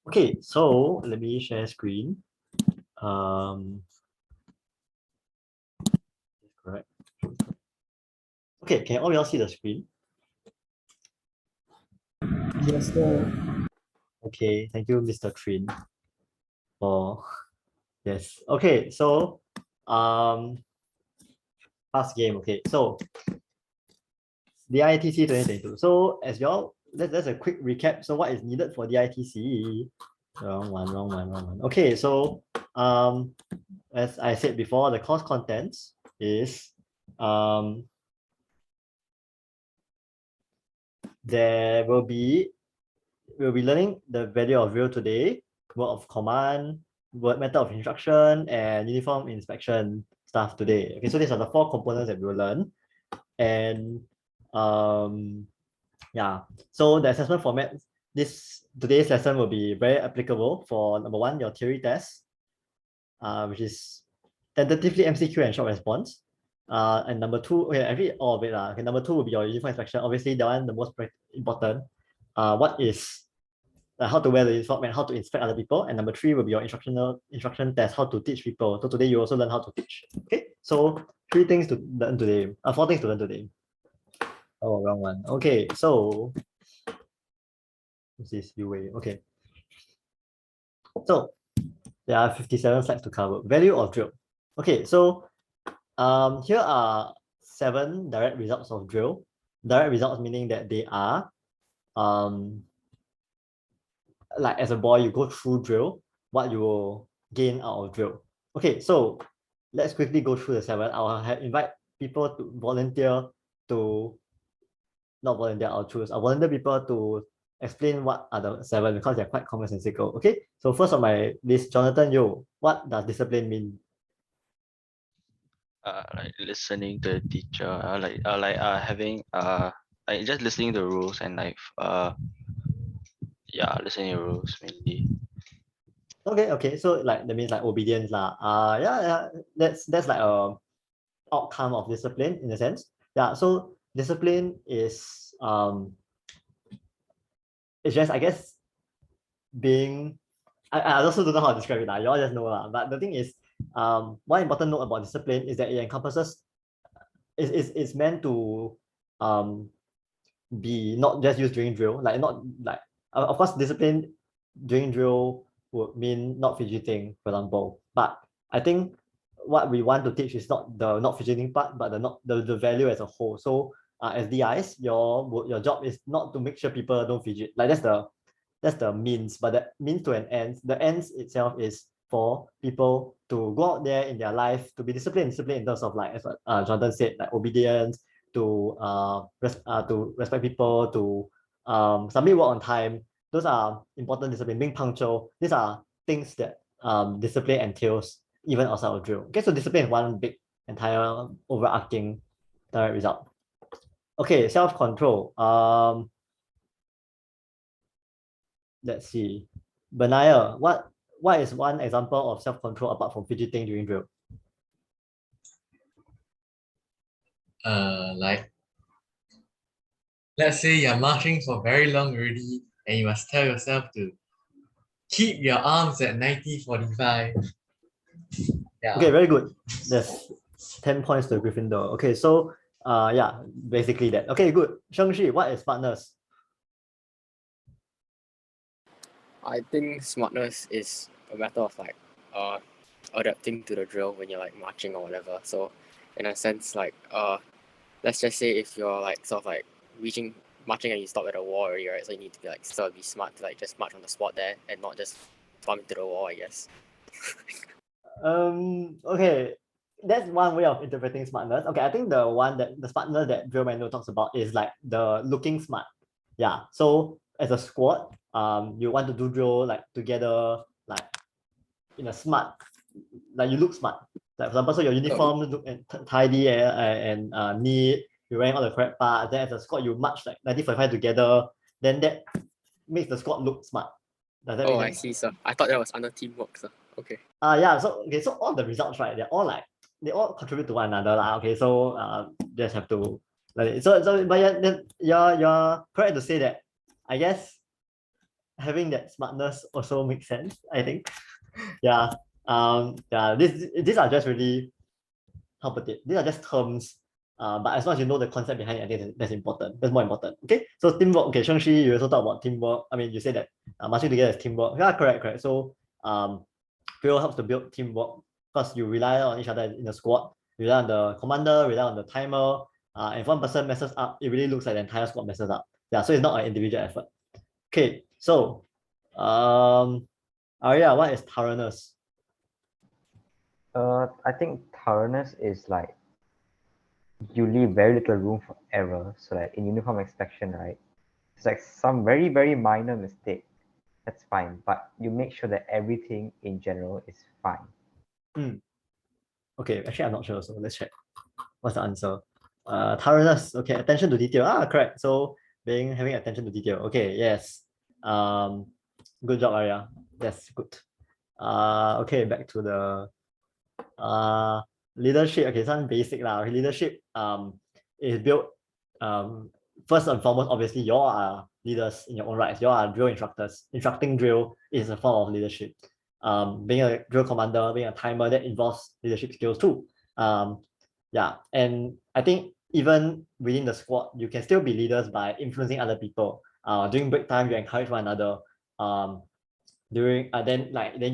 Okay, so let me share screen. Correct. Okay, can all y'all see the screen? Yes, sir. Okay, thank you, Mr. Trin. For yes. Okay, so past game. Okay, so the ITC 2022. So as y'all, that's a quick recap. So what is needed for the ITC? Wrong one. Okay, so as I said before, the course contents is we'll be learning the value of real today, word of command, word method of instruction, and uniform inspection stuff today. Okay, so these are the 4 components that we'll learn. And yeah, so the assessment format, today's lesson will be very applicable for number 1, your theory test, which is tentatively MCQ and short response. And number 2, okay, actually all of it. Okay, number 2 will be your uniform inspection. Obviously, the one the most important. What is how to wear the uniform and how to inspect other people. And number 3 will be your instruction test, how to teach people. So today you also learn how to teach. Okay, so 4 things to learn today. Oh, wrong one. Okay, so this is UA. Okay, so there are 57 slides to cover. Value of drill. Okay, so here are 7 direct results of drill. Direct results meaning that they are like as a boy, you go through drill, what you will gain out of drill. Okay, so let's quickly go through the 7. I'll invite people to volunteer to, not volunteer, I'll volunteer people to explain what are the 7 because they're quite commonsensical. Okay, so first on my list, Jonathan, what does discipline mean? Like listening to the teacher, having like just listening to the rules and listening to rules mainly. Okay, so like that means like obedience lah. Yeah, that's like a outcome of discipline in a sense. Yeah, so discipline is it's just, I guess, being I also don't know how to describe it. You all just know lah. But the thing is, one important note about discipline is that it encompasses it's meant to be not just used during drill, like not like of course discipline during drill would mean not fidgeting, for example. But I think what we want to teach is not the not fidgeting part, but the value as a whole. So as DIs, your job is not to make sure people don't fidget. Like that's the means, but the means to an end. The ends itself is for people to go out there in their life to be disciplined in terms of like as Jonathan said, like obedience, to respect people, to submit work on time. Those are important discipline. Being punctual. These are things that discipline entails even outside of drill. Okay, so discipline is one big entire overarching direct result. Okay, self-control. Let's see. Benaya, what is one example of self-control apart from fidgeting during drill? Like, let's say you're marching for very long already and you must tell yourself to keep your arms at 90-45. Yeah. Okay, very good. That's 10 points to Gryffindor. Okay, so yeah, basically that. Okay, good. Shang-Shi, what is smartness? I think smartness is a matter of like adapting to the drill when you're like marching or whatever. So in a sense, like let's just say if you're like sort of like marching and you stop at a wall already, right? So you need to be like sort of be smart to like just march on the spot there and not just bump into the wall, I guess. Okay, that's one way of interpreting smartness. Okay, I think the smartness that drill manual talks about is like the looking smart. Yeah, so as a squad, you want to do drill like together, like in a smart, like you look smart. Like for example, so your uniform look tidy and neat. You're wearing all the correct parts. Then as a squad, you march like 90-45 together. Then that makes the squad look smart. Does that make sense? I see, sir. I thought that was under teamwork, sir. Okay. Yeah. So okay. So all the results, right? They all contribute to one another, lah. Okay. So just have to like but you're correct to say that. I guess having that smartness also makes sense, I think. Yeah. These are just really, how put it, these are just terms. But as long as you know the concept behind it, I think that's important. That's more important. Okay. So teamwork. Okay, Shang-Shi, you also talk about teamwork. I mean, you say that marching together is teamwork. Yeah, correct. So drill helps to build teamwork because you rely on each other in the squad. You rely on the commander, rely on the timer. And if one person messes up, it really looks like the entire squad messes up. Yeah, so it's not an individual effort. Okay, so Arya, what is thoroughness? I think thoroughness is like you leave very little room for error. So like in uniform inspection, right? It's like some very, very minor mistake. That's fine. But you make sure that everything in general is fine. Okay, actually I'm not sure, so let's check. What's the answer? Thoroughness. Okay, attention to detail. Correct. So having attention to detail. Okay, yes. Good job, Arya. That's good. Okay, back to the leadership. Okay, some basic lah. Leadership is built first and foremost. Obviously, you all are leaders in your own rights. You all are drill instructors. Instructing drill is a form of leadership. Being a drill commander, being a timer, that involves leadership skills too. Yeah, and I think even within the squad, you can still be leaders by influencing other people. During break time, you encourage one another. Then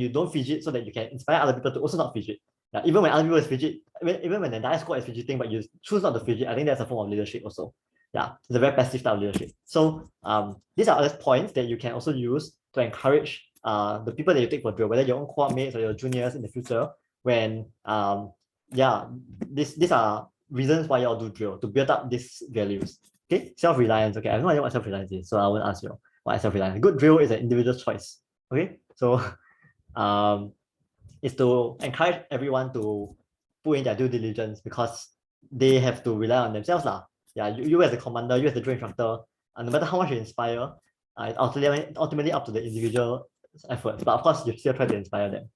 you don't fidget so that you can inspire other people to also not fidget. Even when other people is fidget, even when the entire squad is fidgeting, but you choose not to fidget, I think that's a form of leadership also. Yeah, it's a very passive style of leadership. So these are other points that you can also use to encourage the people that you take for drill, whether your own squad mates or your juniors in the future. When these are reasons why you all do drill, to build up these values. Okay, self-reliance. Okay, I have no idea what self-reliance is, so I won't ask you what is self-reliance. Good drill is an individual choice. Okay, so is to encourage everyone to put in their due diligence because they have to rely on themselves lah. Yeah, you as a commander, you as the drill instructor, no matter how much you inspire, it's ultimately up to the individual efforts. But of course, you still try to inspire them.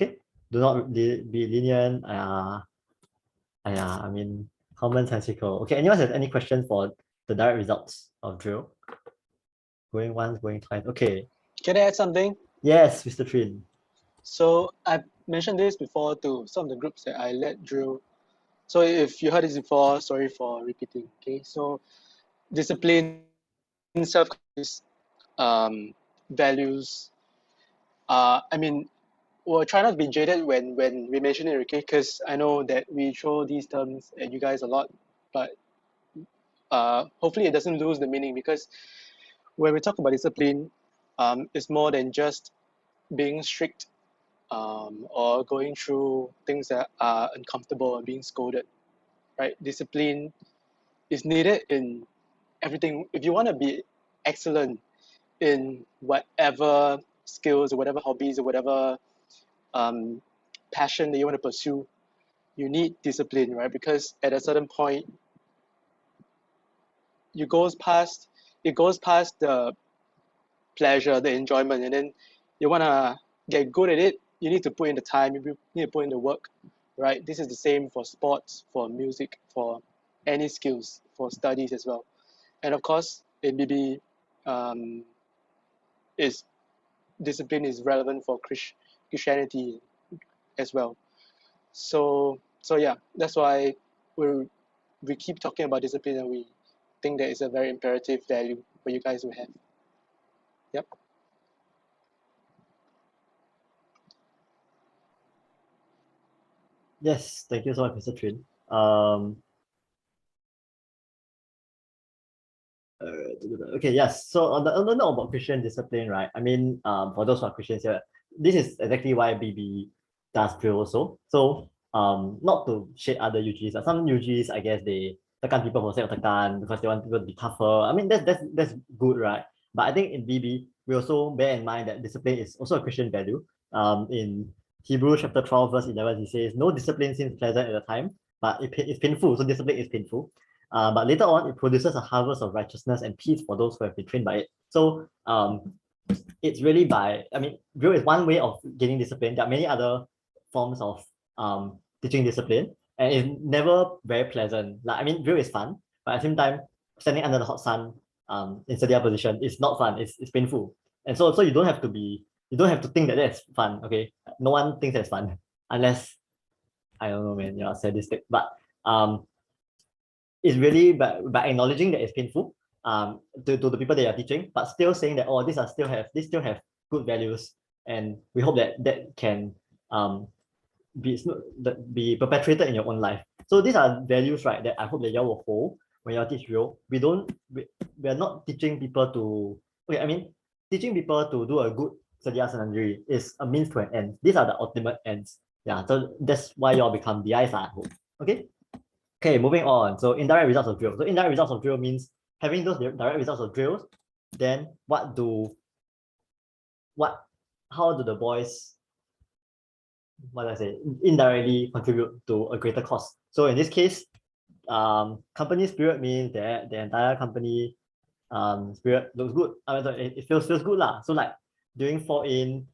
Okay, do not be lenient. I mean, commonsensical. Okay, anyone has any questions for the direct results of drill? Going once, going twice. Okay. Can I add something? Yes, Mr. Trin. So I mentioned this before to some of the groups that I led drill. So if you heard this before, sorry for repeating. Okay, so discipline, self values. I mean, we'll try not to be jaded when we mention it, okay? Because I know that we throw these terms at you guys a lot, but hopefully it doesn't lose the meaning, because when we talk about discipline, it's more than just being strict or going through things that are uncomfortable or being scolded, right? Discipline is needed in everything. If you want to be excellent in whatever skills or whatever hobbies or whatever passion that you want to pursue, you need discipline, right? Because at a certain point, it goes past the pleasure, the enjoyment, and then you want to get good at it. You need to put in the time, you need to put in the work, right? This is the same for sports, for music, for any skills, for studies as well. And of course, in BB, discipline is relevant for Christianity as well. So yeah, that's why we keep talking about discipline, and we think that it's a very imperative value for you guys to have. Yep. Yes, thank you so much, Mr. Trin. Okay, yes. So on the note about Christian discipline, right? I mean, for those who are Christians here, this is exactly why BB does drill also. So not to shade other UGs. Some UGs, I guess they tekan people for sake of tekan because they want people to be tougher. I mean, that's good, right? But I think in BB, we also bear in mind that discipline is also a Christian value. In Hebrews chapter 12, verse 11, he says, "No discipline seems pleasant at the time, but it's painful." So discipline is painful. But later on, it produces a harvest of righteousness and peace for those who have been trained by it. So it's really drill is one way of gaining discipline. There are many other forms of teaching discipline, and it's never very pleasant. Drill is fun, but at the same time, standing under the hot sun in sedia position is not fun. It's painful. And so you don't have to think that that's fun. Okay, no one thinks that's fun unless, I don't know, man, you're sadistic. But it's really by acknowledging that it's painful to the people that you're teaching, but still saying that, oh, these still have good values, and we hope that can be perpetuated in your own life. So these are values, right, that I hope that y'all will hold when y'all teach drill. We are not teaching people to, okay, I mean, teaching people to do a good Sadiasana drill is a means to an end. These are the ultimate ends. Yeah, so that's why y'all become DIs, I hope. Okay. Okay, moving on. So indirect results of drill. So indirect results of drill means having those direct results of drills. Then how do the boys, what do I say, indirectly contribute to a greater cause? So in this case, company spirit means that the entire company spirit looks good. It feels good lah. So like during 4-in,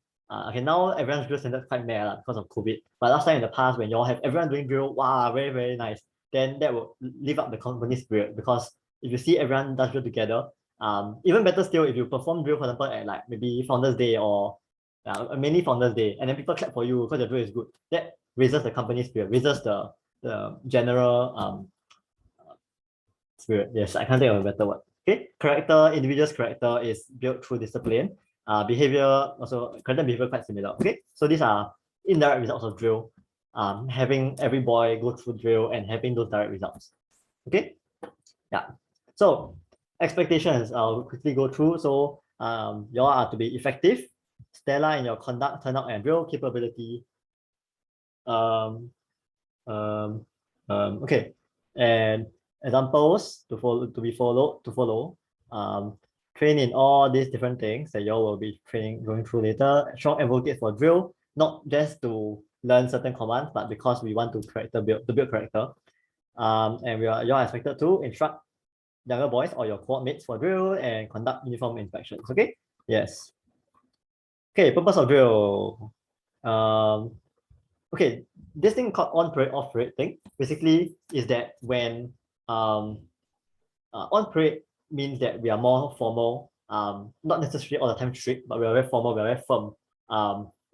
okay, now everyone's drill standard quite meh because of COVID. But last time in the past, when y'all have everyone doing drill, wow, very, very nice. Then that will lift up the company spirit, because if you see everyone does drill together, even better still, if you perform drill, for example, at like maybe Founders Day or mainly Founders Day, and then people clap for you because your drill is good, that raises the company spirit, raises the general spirit. Yes, I can't think of a better word. Okay, individual's character is built through discipline. Behavior, also character and behavior quite similar. Okay, so these are indirect results of drill. Having every boy go through drill and having those direct results. Okay, yeah. So expectations, I'll quickly go through. So y'all are to be effective, stellar in your conduct, turnout, and drill capability. Okay, and examples to follow. Train in all these different things that y'all will be going through later. Strong advocate for drill, not just to learn certain commands, but because we want to build character. And y'all are expected to instruct younger boys or your cohort mates for drill and conduct uniform inspections. Okay. Yes. Okay. Purpose of drill. Okay. This thing called on parade, off parade thing basically is that when on parade means that we are more formal, not necessarily all the time strict, but we are very formal, we are very firm.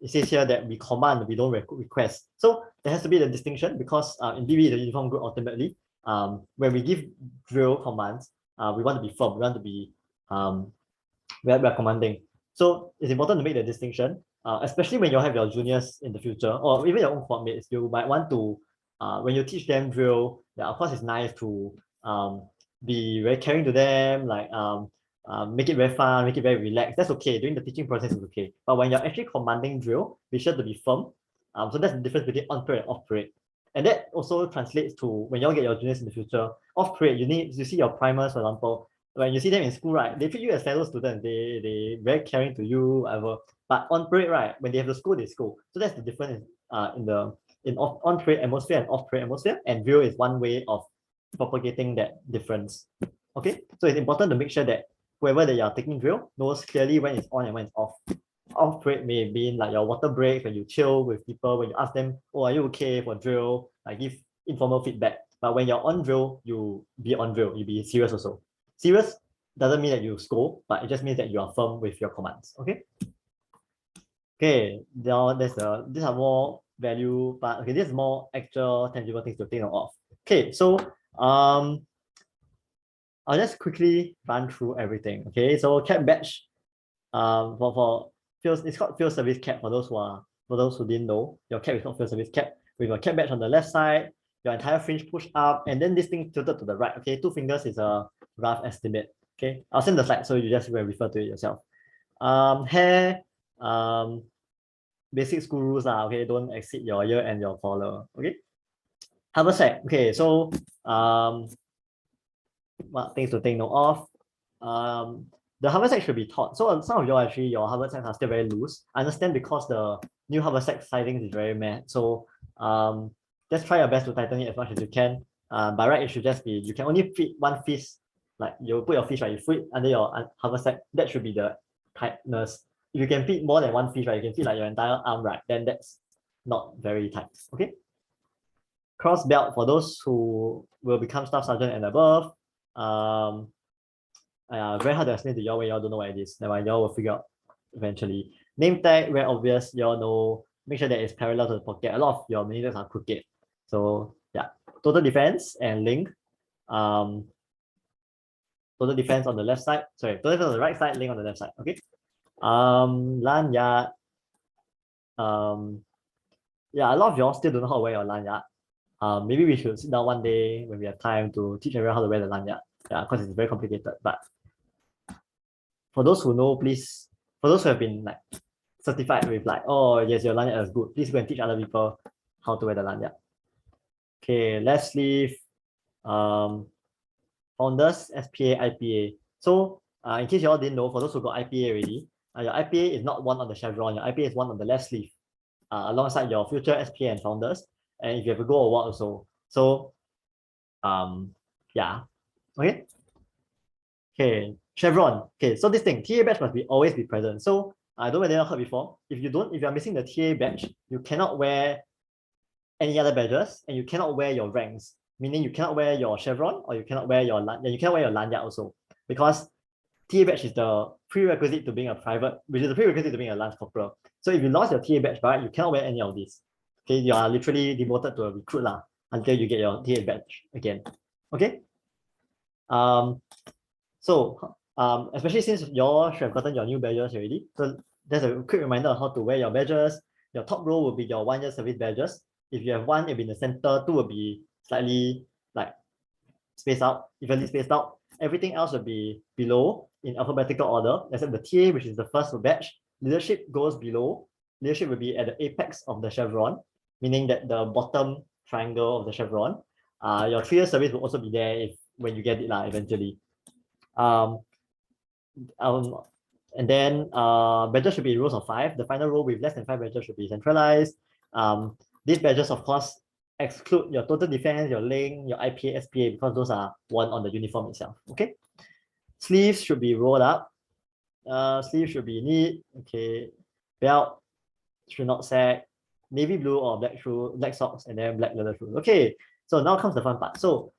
It says here that we command, we don't request. So there has to be the distinction, because in DB, the uniform group, ultimately, when we give drill commands, we want to be firm, we want to be, we are commanding. So it's important to make the distinction, especially when you have your juniors in the future, or even your own cohort mates. You might want to, when you teach them drill, yeah, of course it's nice to be very caring to them, like make it very fun, make it very relaxed. That's okay. During the teaching process is okay. But when you're actually commanding drill, be sure to be firm. So that's the difference between on parade and off parade. And that also translates to when you all get your juniors in the future. Off parade, you see your primers, for example. When you see them in school, right, they treat you as fellow students. They very caring to you, whatever. But on parade, right, when they have the school, they school. So that's the difference in on parade atmosphere and off parade atmosphere. And drill is one way of propagating that difference. Okay, so it's important to make sure that whoever that you're taking drill knows clearly when it's on and when it's off. Off break may be like your water break, when you chill with people, when you ask them, oh, are you okay for drill? Like give informal feedback. But when you're on drill, you be on drill, you be serious also. Serious doesn't mean that you scold, but it just means that you are firm with your commands. Okay. Okay, now these are more value, but okay, this is more actual tangible things to think of. Okay, so I'll just quickly run through everything. Okay, so cap badge, for field, it's called field service cap for those who didn't know. Your cap is called field service cap with a cap badge on the left side, your entire fringe push up, and then this thing tilted to the right. Okay, 2 fingers is a rough estimate. Okay, I'll send the slide so you just refer to it yourself. Hair, basic school rules are okay. Don't exceed your ear and your collar. Okay. Haversack. Okay, so what things to take note of? The haversack should be taut. So some of y'all actually, your haversacks are still very loose. I understand because the new haversack sizing is very mad. So just try your best to tighten it as much as you can. By right, it should just be, you can only fit one fist. Like you put your fist, right, you put it under your haversack. That should be the tightness. If you can fit more than one fist, right, you can fit like your entire arm, right, then that's not very tight. Okay. Cross belt for those who will become staff sergeant and above. Very hard to explain to y'all when y'all don't know what it is. Never mind, y'all will figure out. eventually. Name tag, very obvious, you all know, make sure that it's parallel to the pocket. A lot of your managers are crooked. So yeah, total defense and link. Total defense on the left side, sorry, total defense on the right side, link on the left side, okay? Lanyard, yeah, a lot of y'all still don't know how to wear your lanyard. Maybe we should sit down one day when we have time to teach everyone how to wear the lanyard. Yeah, because it's very complicated. But for those who know, please, for those who have been like certified with like, oh yes, your lanyard is good, please go and teach other people how to wear the lanyard. Okay, left sleeve, founders, SPA, IPA. So in case you all didn't know, for those who got IPA already, your IPA is not one on the chevron, your IPA is one on the left sleeve, alongside your future SPA and founders. And if you have a gold award also. So yeah. Okay. Okay, chevron. Okay, so this thing, TA badge must be always be present. So I don't know whether you heard before. If you're missing the TA badge, you cannot wear any other badges, and you cannot wear your ranks. Meaning you cannot wear your chevron, or you cannot wear your lanyard also, because TA badge is the prerequisite to being a private, which is the prerequisite to being a lance corporal. So if you lost your TA badge, right, you cannot wear any of these. Okay, you are literally demoted to a recruit lah until you get your TA badge again. Okay. So especially since you all should have gotten your new badges already, so there's a quick reminder on how to wear your badges. Your top row will be your 1 year service badges. If you have one, it'll be in the center, two will be slightly like spaced out, evenly spaced out. Everything else will be below in alphabetical order, except the TA, which is the first badge. Leadership goes below. Leadership will be at the apex of the chevron, meaning that the bottom triangle of the chevron. Your 3 year service will also be there when you get it eventually. And then badges should be rows of 5. The final row with less than 5 badges should be centralized. These badges, of course, exclude your total defense, your link, your IPA, SPA, because those are worn on the uniform itself. Okay. Sleeves should be rolled up. Sleeves should be neat. Okay. Belt should not sag. Navy blue or black shoe, black socks, and then black leather shoes. Okay. So now comes the fun part. So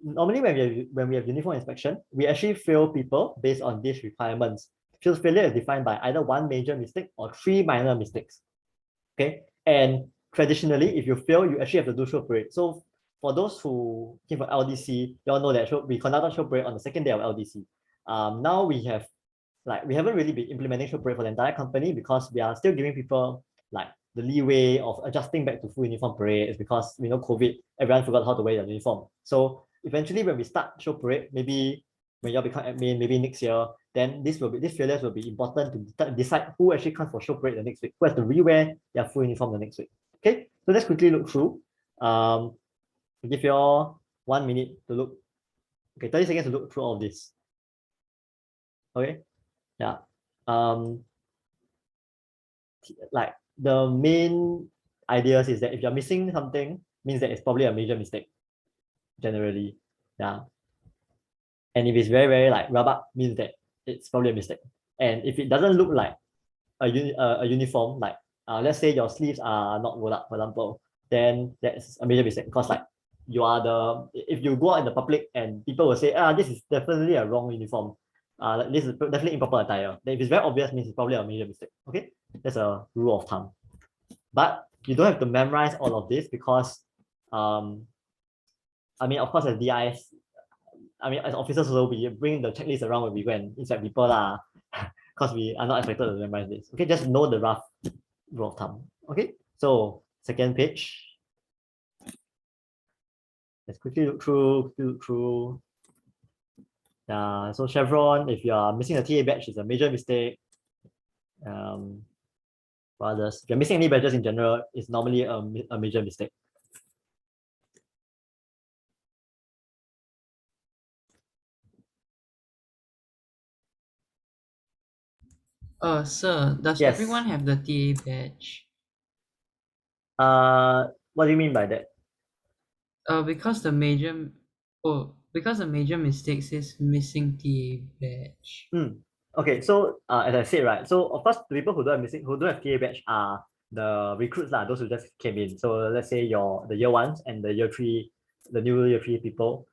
normally when we have uniform inspection, we actually fail people based on these requirements. Failure is defined by either 1 major mistake or 3 minor mistakes. Okay. And traditionally, if you fail, you actually have to do show parade. So for those who came from LDC, you all know that we conducted show parade on the 2nd day of LDC. Now we haven't really been implementing show parade for the entire company, because we are still giving people like the leeway of adjusting back to full uniform parade. Is because COVID, everyone forgot how to wear their uniform. So eventually when we start show parade, maybe when you become admin, maybe next year, then these failures will be important to decide who actually comes for show parade the next week, who has to rewear their full uniform the next week. Okay, so let's quickly look through. Give you all 1 minute to look. Okay, 30 seconds to look through all of this. Okay, yeah. Like the main ideas is that if you're missing something, means that it's probably a major mistake. Generally, yeah. And if it's very, very like rubber, means that it's probably a mistake. And if it doesn't look like a uniform, like let's say your sleeves are not rolled up, for example, then that's a major mistake, because like if you go out in the public and people will say, this is definitely a wrong uniform, this is definitely improper attire. Then if it's very obvious, means it's probably a major mistake. Okay, that's a rule of thumb. But you don't have to memorize all of this, because I mean, of course, as DIs, as officers also, we bring the checklist around when we go and inspect people lah, because we are not expected to memorize this. Okay, just know the rough rule of thumb. Okay, so second page. Let's quickly look through. So chevron, if you are missing a TA badge, is a major mistake. What others? If you're missing any badges in general, it's normally a major mistake. Sir, does Yes. everyone have the TA badge? What do you mean by that? Because the major mistake says missing TA badge. Okay, so as I said, right, so of course the people who don't have TA badge are the recruits lah, those who just came in. So let's say the year 1s and the year 3, the new year 3 people.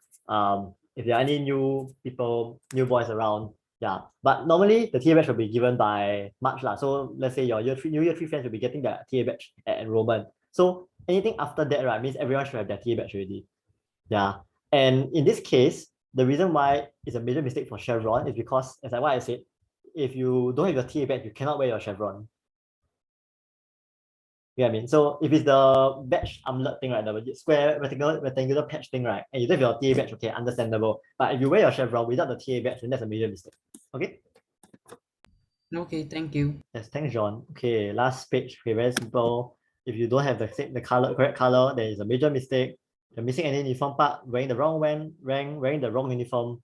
If there are any new people, new boys around, Yeah, but normally the TA batch will be given by March lah. So let's say your new year 3 friends will be getting their TA batch at enrollment. So anything after that, right, means everyone should have their TA batch already. Yeah, and in this case, the reason why it's a major mistake for Chevron is because, as what I said, if you don't have your TA badge, you cannot wear your Chevron. You know what I mean? So if it's the badge armlet thing, right, the square rectangular patch thing, right, and you don't have your TA badge, okay, understandable. But if you wear your Chevron without the TA badge, then that's a major mistake. Okay? Okay, thank you. Yes, thanks, John. Okay, last page. Okay, very simple. If you don't have the correct color, there is a major mistake. You're missing any uniform part, wearing the wrong rank, wearing the wrong uniform,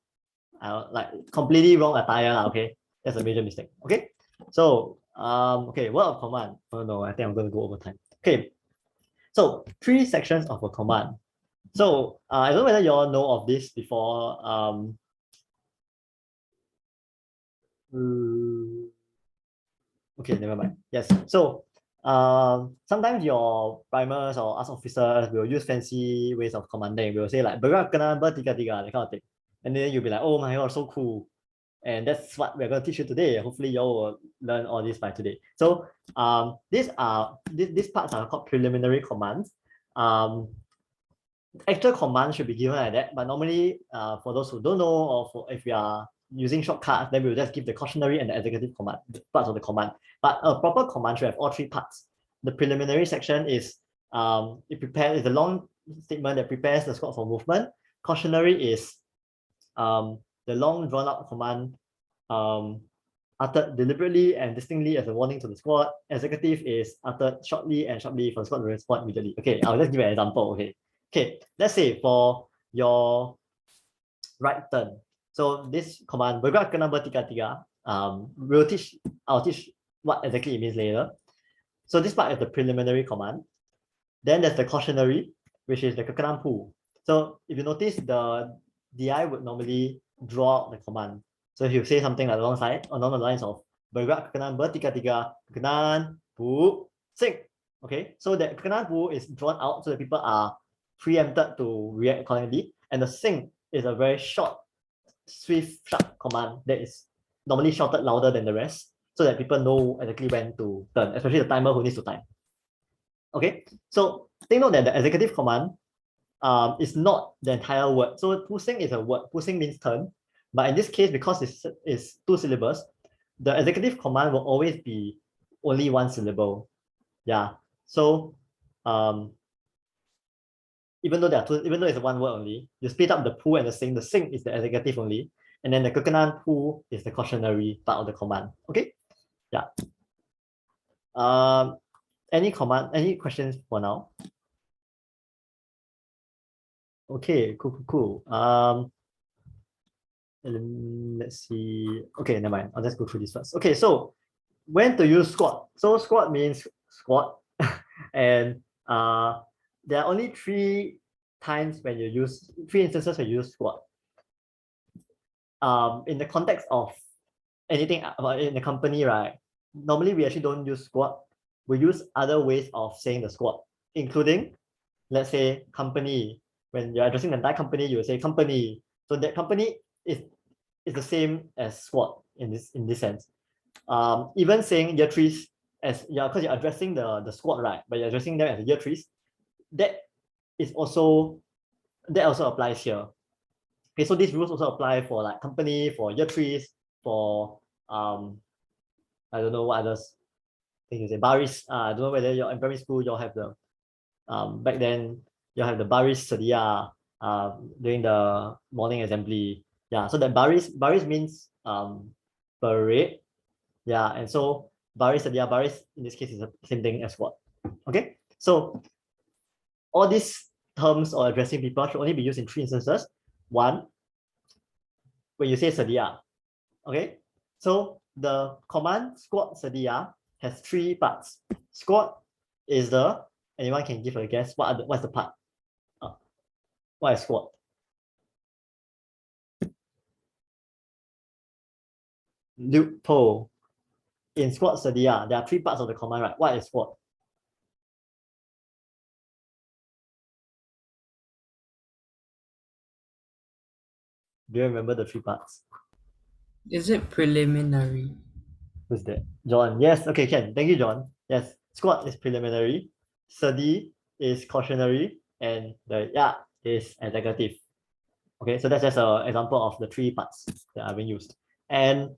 like completely wrong attire, okay? That's a major mistake. Okay. So okay, word of command. Oh no, I think I'm gonna go over time. Okay. So 3 sections of a command. So I don't know whether you all know of this before. Okay, never mind. Yes. So sometimes your primers or us officers will use fancy ways of commanding. We'll say like bergerak kena bertiga-tiga, that kind of thing. And then you'll be like, oh my god, so cool. And that's what we're going to teach you today. Hopefully you all will learn all this by today. So these parts are called preliminary commands. Actual commands should be given like that, but normally for those who don't know, or for if we are using shortcuts, then we'll just give the cautionary and the executive command, parts of the command. But a proper command should have all 3 parts. The preliminary section is it's a long statement that prepares the squad for movement. Cautionary is the long drawn out command uttered deliberately and distinctly as a warning to the squad. Executive is uttered shortly and sharply for the squad to respond immediately. Okay, I'll just give you an example. Okay, let's say for your right turn. So this command, bergerak ke number 33, I'll teach what exactly it means later. So this part is the preliminary command. Then there's the cautionary, which is the kekenam pu. So if you notice, the DI would normally draw out the command. So if you say something like alongside, along the lines of bergerak kekenam bertiga-tiga, kekenam pu sing. Okay, so that kekenam pu is drawn out so that people are preempted to react accordingly. And the sing is a very short, swift, sharp command that is normally shouted louder than the rest, so that people know exactly when to turn, especially the timer who needs to time. Okay, so take note that the executive command is not the entire word. So pusing is a word. Pusing means turn, but in this case, because it's 2 syllables, the executive command will always be only 1 syllable. Yeah. So even though it's 1 word only, you split up the pu and the sing. The sing is the executive only, and then the kekenan pu is the cautionary part of the command. Okay. Yeah. Any questions for now? Okay, cool. Let's see. Okay, never mind. I'll just go through this first. Okay, so when to use squad? So squad means squad, and there are only 3 times when you use 3 instances when you use squad. In the context of anything in the company, right? Normally we actually don't use squad. We use other ways of saying the squad, including, let's say, company. When you're addressing the entire company, you will say company. So that company is the same as squad in this sense. Even saying year 3s as because you're addressing the squad, right? But you're addressing them as year 3s. That also applies here. Okay, so these rules also apply for like company, for year 3s, for I don't know what others. I think you say baris. I don't know whether you're in primary school you'll have the back then you'll have the baris sedia during the morning assembly. Yeah, so that baris means parade. Yeah, and so baris sedia, baris in this case is the same thing as what. Okay, so all these terms or addressing people should only be used in 3 instances. 1, when you say sedia. Okay, so the command squad sedia has 3 parts. Squad is anyone can give a guess what's the part? What is squad? Loophole. In squad sedia, there are 3 parts of the command, right? What is squad? Do you remember the 3 parts? Is it preliminary? Who's that? John. Yes. Okay, Ken. Thank you, John. Yes. Squat is preliminary. Study is cautionary, and the yeah is executive. Okay, so that's just an example of the three parts that are being used. And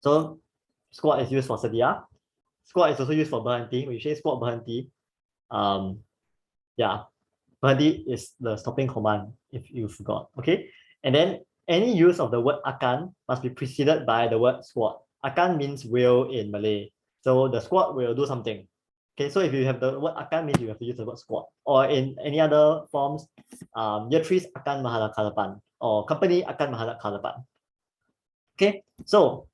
so squat is used for sedia. Squat is also used for berhenti. When you say squat berhenti, yeah, berhenti is the stopping command if you forgot. Okay, and then any use of the word akan must be preceded by the word squat. Akan means will in Malay. So the squat will do something. Okay, so if you have the word akan, means you have to use the word squat. Or in any other forms, year threes akan menghadap ke depan, or company akan menghadap ke depan. Okay, so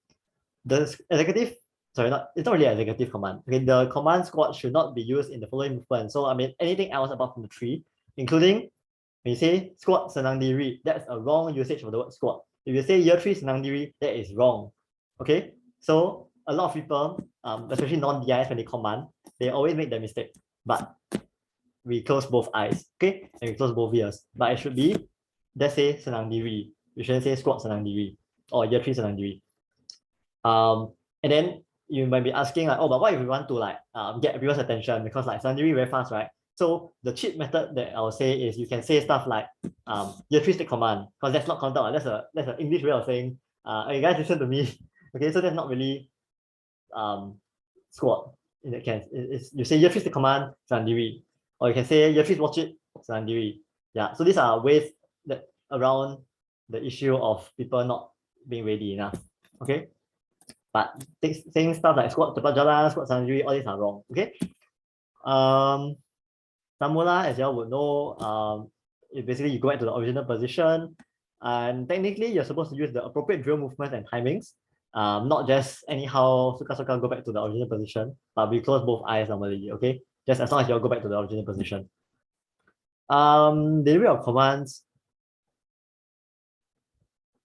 the executive, sorry, it's not really an executive command. Okay, the command squat should not be used in the following movement. So I mean anything else apart from the three, including when you say squat senang diri, that's a wrong usage of the word squat. If you say year three senang diri, that is wrong. Okay, so a lot of people, especially non-DIs, when they command, they always make the mistake. But we close both eyes, okay, and we close both ears. But it should be, let's say senang diri. You shouldn't say squat senang diri or year three senang diri. And then you might be asking like, oh, but what if we want to like get everyone's attention, because like senang diri very fast, right? So the cheat method that I will say is you can say stuff like year three stick command, because that's not counted. That's an English way of saying hey guys, listen to me. Okay, so that's not really squat in that case. It's you say year three stick command senang diri, or you can say year three watch it senang diri. Yeah, so these are ways that around the issue of people not being ready enough. Okay, but saying stuff like squat tepat jalan, squat senang diri, all these are wrong. Okay. Samula, as you all would know, basically you go back to the original position, and technically you're supposed to use the appropriate drill movements and timings, not just anyhow suka-suka go back to the original position, but we close both eyes normally, okay? Just as long as you all go back to the original position. Delivery of commands.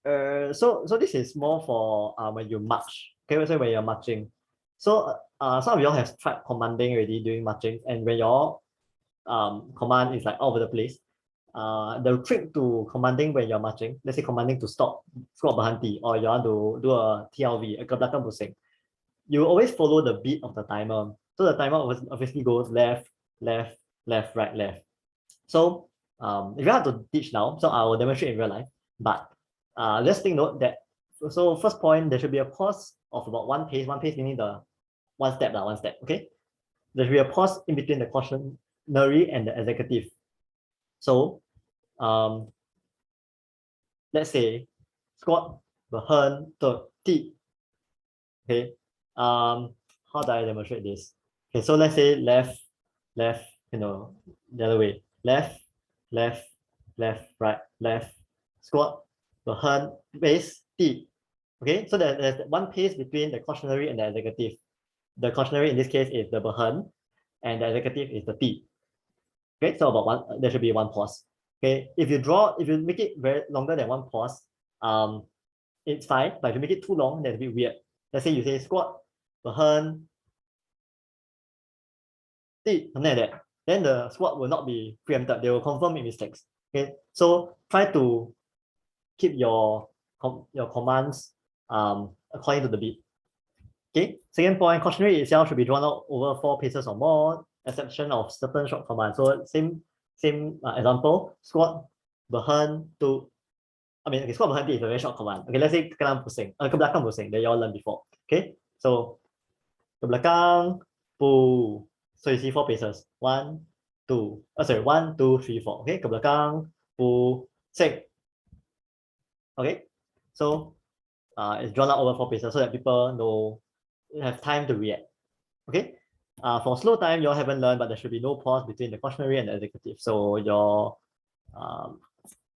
So this is more for when you march, okay? So when you're marching. So some of y'all have tried commanding already during marching, and when y'all command is like all over the place. The trick to commanding when you're marching, let's say commanding to stop, squat berhenti, or you want to do a TLV, a ke belakang pusing, you always follow the beat of the timer. So the timer obviously goes left, left, left, right, left. So if you have to teach now, so I will demonstrate in real life, but let's take note that, so first point, there should be a pause of about one pace meaning the one step, okay? There should be a pause in between the cautionary and the executive. So let's say squat, berhen, ti. Okay. How do I demonstrate this? Okay, so let's say left, left, the other way. Left, left, left, right, left, squat, berhen, base, ti. Okay, so there's one pace between the cautionary and the executive. The cautionary in this case is the berhen, and the executive is the ti. Okay, so about one, there should be one pause. Okay, if you make it very longer than one pause, it's fine. But if you make it too long, that's a bit weird. Let's say you say squat, berhen, something like that. Then the squat will not be preempted. They will confirm make mistakes. Okay, so try to keep your commands according to the beat. Okay, second point, cautionary itself should be drawn out over 4 paces or more, exception of certain short commands. So same example, squat, berhen, to, okay, squat berhenti is a very short command. Okay, let's say ke belakang pusing that you all learned before. Okay, so ke belakang, pu. So you see 4 paces. 1, 2, 1, 2, 3, 4. Okay, ke belakang, pu, sing. Okay, so it's drawn out over 4 paces so that people know, have time to react. Okay, for slow time, you all haven't learned, but there should be no pause between the cautionary and the executive. So your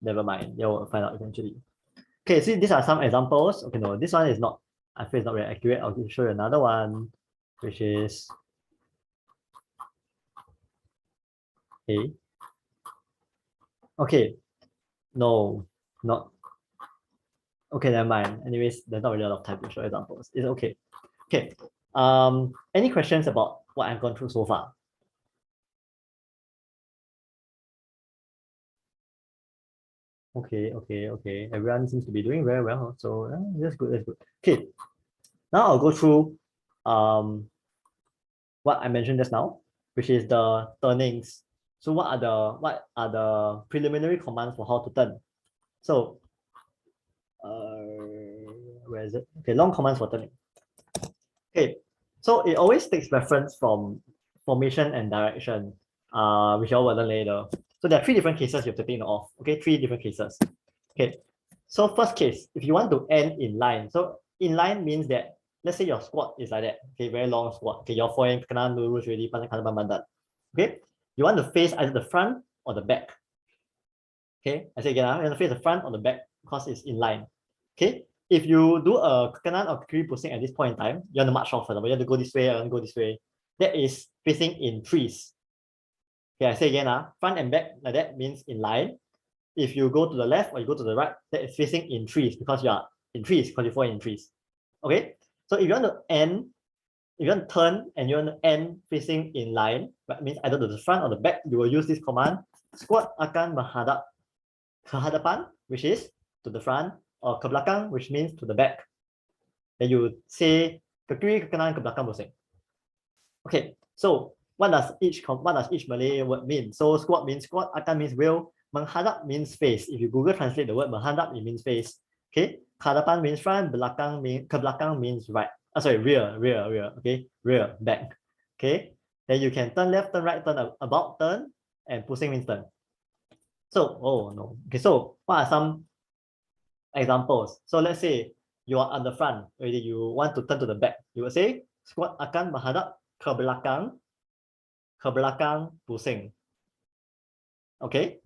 never mind, you'll find out eventually. Okay, so these are some examples. Okay, no, this one is not, I feel it's not very accurate. I'll show you another one, which is okay, no, not okay, never mind. Anyways, there's not really a lot of time to show examples. It's okay. Okay, any questions about what I've gone through so far? Okay. Everyone seems to be doing very well. So that's good. Okay. Now I'll go through what I mentioned just now, which is the turnings. So what are the preliminary commands for how to turn? So where is it? Okay, long commands for turning. Okay, so it always takes reference from formation and direction, which I will learn later. So there are 3 different cases you have to take note of. Okay, 3 different cases. Okay, so first case, if you want to end in line. So in line means that, let's say your squat is like that. Okay, very long squat. Okay, you're following kena lurus already, pandan. Okay, you want to face either the front or the back. Okay, I say again, you want to face the front or the back because it's in line. Okay, if you do a kanan or kiri posing at this point in time, you want to march off, for example, you want to go this way, you want to go this way. That is facing in trees. Okay, I say again, front and back like that means in line. If you go to the left or you go to the right, that is facing in trees because you are in trees, because you fall in trees. Okay, so if you want to end, if you want to turn and you want to end facing in line, that means either to the front or the back, you will use this command, squat akan menghadap ke hadapan, which is to the front, or ke belakang, which means to the back. Then you say ke kiri, ke kanan, ke belakang posing. Okay, so what does each Malay word mean? So squat means squat, akan means will, menghadap means face. If you Google translate the word menghadap, it means face. Okay, ke hadapan means front, ke belakang means right. Rear. Okay, rear, back. Okay, then you can turn left, turn right, turn about, turn, and pusing means turn. So, oh no. Okay, so what are some examples? So let's say you are on the front already, you want to turn to the back. You will say squat akan menghadap ke belakang pusing. Okay.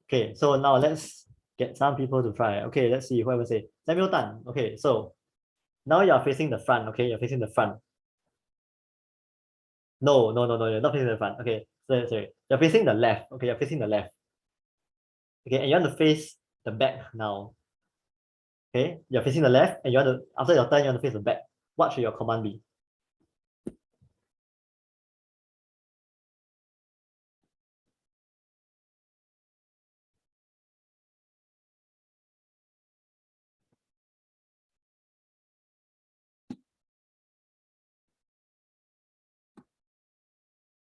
Okay, so now let's get some people to try. Okay, let's see whoever say Samuel Tan. Okay, so now you are facing the front. Okay, you're facing the front. No, you're not facing the front. Okay, sorry. You're facing the left. Okay, you're facing the left. Okay, and you want to face the back now. Okay, you're facing the left and you want to, after your turn, you want to face the back. What should your command be?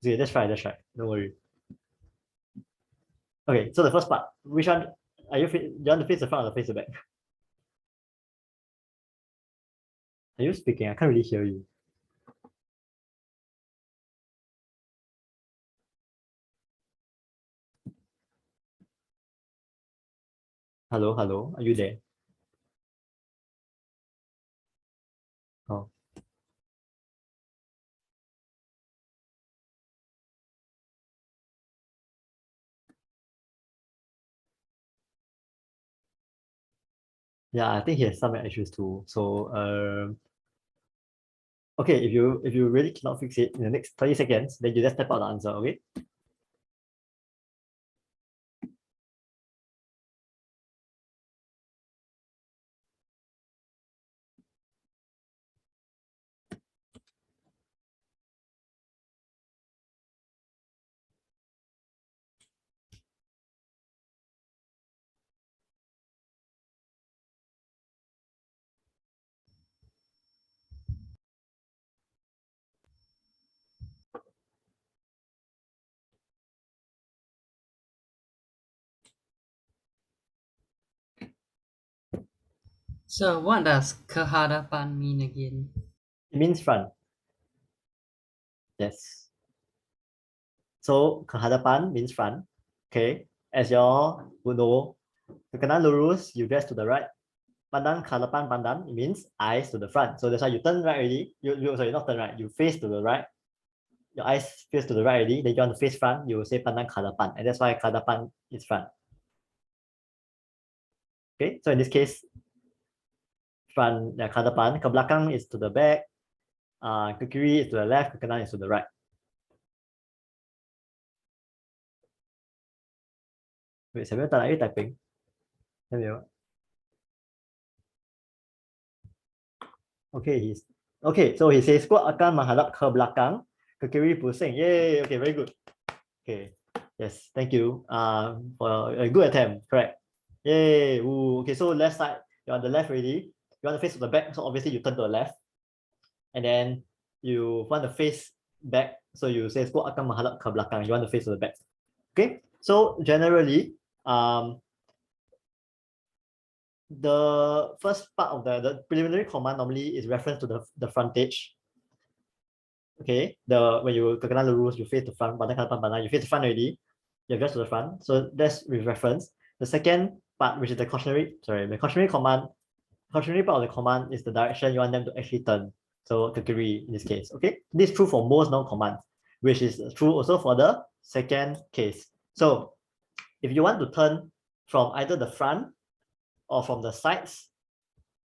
Okay, let's try. Don't worry. Okay, so the first part, which one are you want to face the front or face the back? Are you speaking? I can't really hear you. Hello, are you there? Oh. Yeah, I think he has some issues too. So okay, if you really cannot fix it in the next 30 seconds, then you just type out the answer, okay? So what does kehadapan mean again? It means front. Yes. So kehadapan means front. Okay. As you all would know, kanan lurus, you dress to the right. Pandang ke depan pandang, it means eyes to the front. So that's why you turn right already. Sorry, not turn right. You face to the right. Your eyes face to the right already. Then you want to face front. You will say pandang ke depan, and that's why ke depan is front. Okay. So in this case, front ke depan, ke belakang is to the back. Ke kiri is to the left. Ke kanan is to the right. Wait, Samuel, are you typing? Samuel. Okay, so he says squat akan menghadap ke belakang, ke kiri pusing. Yay, okay, very good. Okay, yes, thank you for a good attempt, correct. Yay. Ooh, okay, so left side, you're on the left already. You want to face to the back, so obviously you turn to the left. And then you want to face back, so you say squat akan menghadap ke belakang. You want to face to the back. Okay, so generally, the first part of the preliminary command normally is reference to the frontage. Okay, when you kenal the rules, you face the front, you face the front already, you adjust to the front. So that's with reference. The second part, which is the cautionary part of the command is the direction you want them to actually turn. So kekiri in this case. Okay, this is true for most known commands, which is true also for the second case. So if you want to turn from either the front or from the sides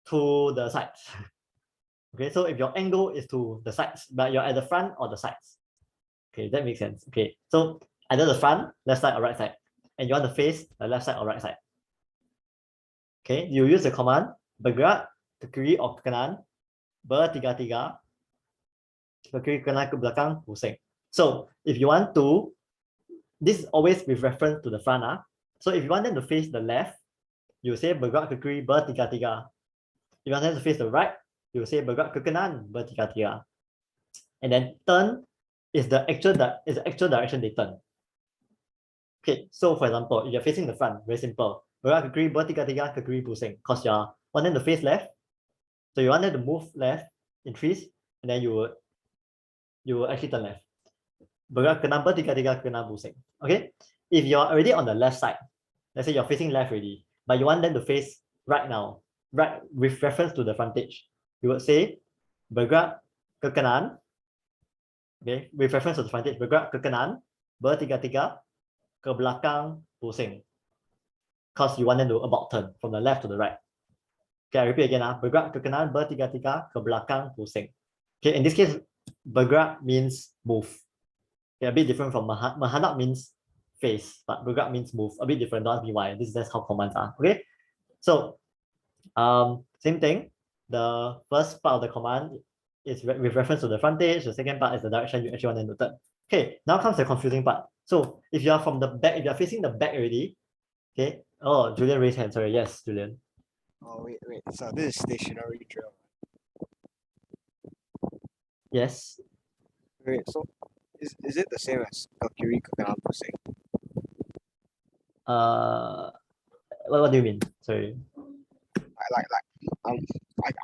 to the sides. Okay, so if your angle is to the sides, but you're at the front or the sides. Okay, that makes sense. Okay, so either the front, left side or right side, and you want to face the left side or right side. Okay, you use the command bergerak ke kiri or ke kanan bertiga-tiga, ke kiri ke kanan ke belakang pusing. So if you want to, this is always with reference to the front. So if you want them to face the left, you say bergerak ke kiri bertiga-tiga. If you want them to face the right, you say bergerak ke kanan bertiga-tiga. And then turn is the actual direction they turn. Okay, so for example, if you're facing the front, very simple. Bergerak ke kiri bertiga-tiga ke kiri pusing, because you want them to face left. So you want them to move left, increase, and then you will actually turn left. Bergerak ke kanan bertiga-tiga ke kanan pusing. Okay, if you're already on the left side, let's say you're facing left already, but you want them to face right now, right with reference to the frontage, you would say bergerak ke kanan. Okay, with reference to the frontage, bergerak ke kanan bertiga-tiga ke belakang pusing, because you want them to about turn from the left to the right. Okay, I repeat again. Bergerak ke kanan bertiga-tiga ke belakang pusing. Okay, in this case, bergerak means move. Okay, a bit different from menghadap means face, but bergerak means move. A bit different. Don't ask me why. That's how commands are. Okay, so same thing. The first part of the command is with reference to the frontage. The second part is the direction you actually want them to turn. Okay, now comes the confusing part. So if you are from the back, if you are facing the back already, okay. Oh, Julian raised hand. Sorry. Yes, Julian. Oh, wait. So this is stationary drill. Yes. Wait, so is it the same as Kakiri Kakana Pusing? What do you mean? Sorry.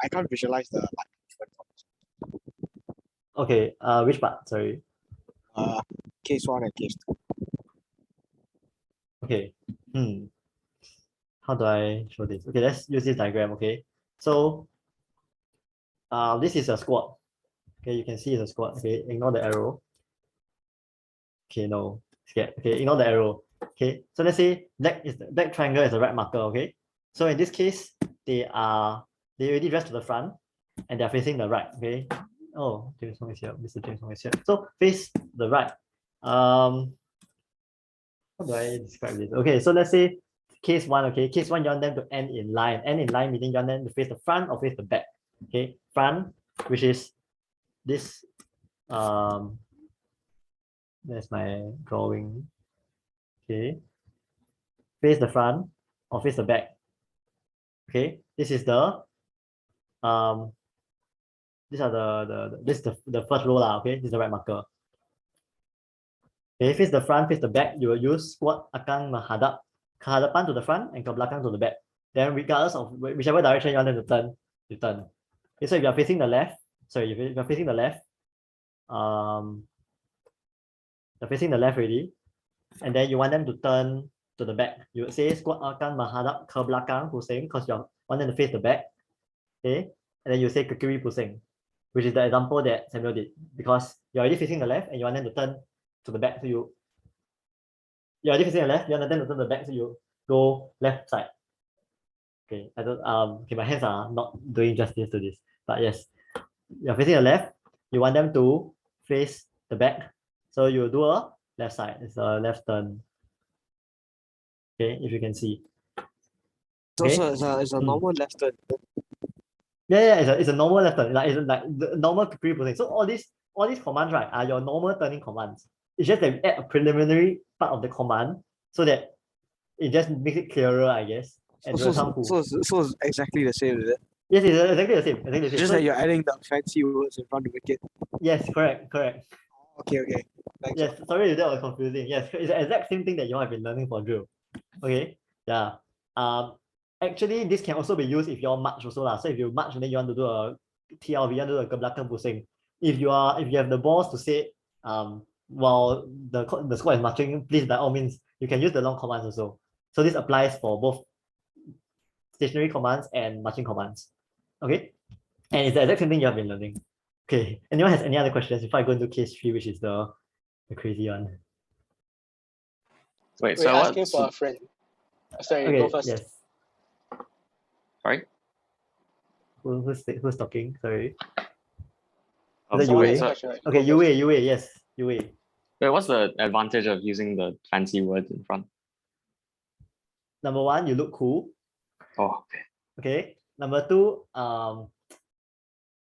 I can't visualize the different Okay. Which part? Sorry. case 1 and case 2. Okay. How do I show this? Okay, let's use this diagram. Okay. So this is a squat. Okay, you can see it's a squat. Okay, ignore the arrow. Okay, no. Scared. Okay, ignore the arrow. Okay, so let's say black triangle is the right marker. Okay, so in this case, they already dressed to the front and they're facing the right. Okay. Oh, James Hong is here. Mr. James Hong is here. So face the right. How do I describe this? Okay, so let's say case 1. Okay, case 1, you want them to end in line. End in line meaning you want them to face the front or face the back. Okay, front, which is this. There's my drawing. Okay, face the front or face the back. Okay, this is the this is the first row lah. Okay, this is the right marker. Okay, face the front, face the back. You will use squat akan menghadap, kehadapan to the front and ke belakang to the back. Then regardless of whichever direction you want them to turn, you turn. Okay, so if you are facing the left, if you're facing the left, you're facing the left already, and then you want them to turn to the back. You would say squat akan menghadap ke belakang pusing, because you want them to face the back. Okay, and then you say ke kiri pusing, which is the example that Samuel did, because you're already facing the left and you want them to turn to the back, so you're already facing the left, you want them to turn to the back, so you go left side. Okay, I don't okay, my hands are not doing justice to this, but yes, you're facing the left, you want them to face the back, so you do a left side. It's a left turn. Okay, if you can see. Okay. So it's a normal left turn. Yeah, it's a normal left turn. It's like the normal kekiri pusing. So all these commands, right, are your normal turning commands. It's just that we add a preliminary part of the command so that it just makes it clearer, I guess. and do a sound cool. So it's exactly the same, is it? Yes, it's exactly the same. Exactly the same. Just So- that you're adding the fancy words in front to make it. yes, correct. Okay. Thanks. Yes, sorry if that was confusing. Yes, it's the exact same thing that you have been learning for drill. Okay, yeah. Actually, this can also be used if you're march also lah. So if you march and then you want to do a TLV, you want to do a ke belakang pusing. If you have the balls to say while the squad is marching, please by all means you can use the long commands also. So this applies for both stationary commands and marching commands. Okay, and it's the exact same thing you have been learning. Okay, anyone has any other questions before I go into case 3, which is the crazy one? Wait, We're so asking what? for a friend. Sorry, Okay, go first. yes. Sorry? Who's talking? Sorry. Oh, Is that sorry, Yue? so- Okay, Yue, yes, Yue. Wait, what's the advantage of using the fancy words in front? Number 1, you look cool. Oh, okay. Okay. Number 2,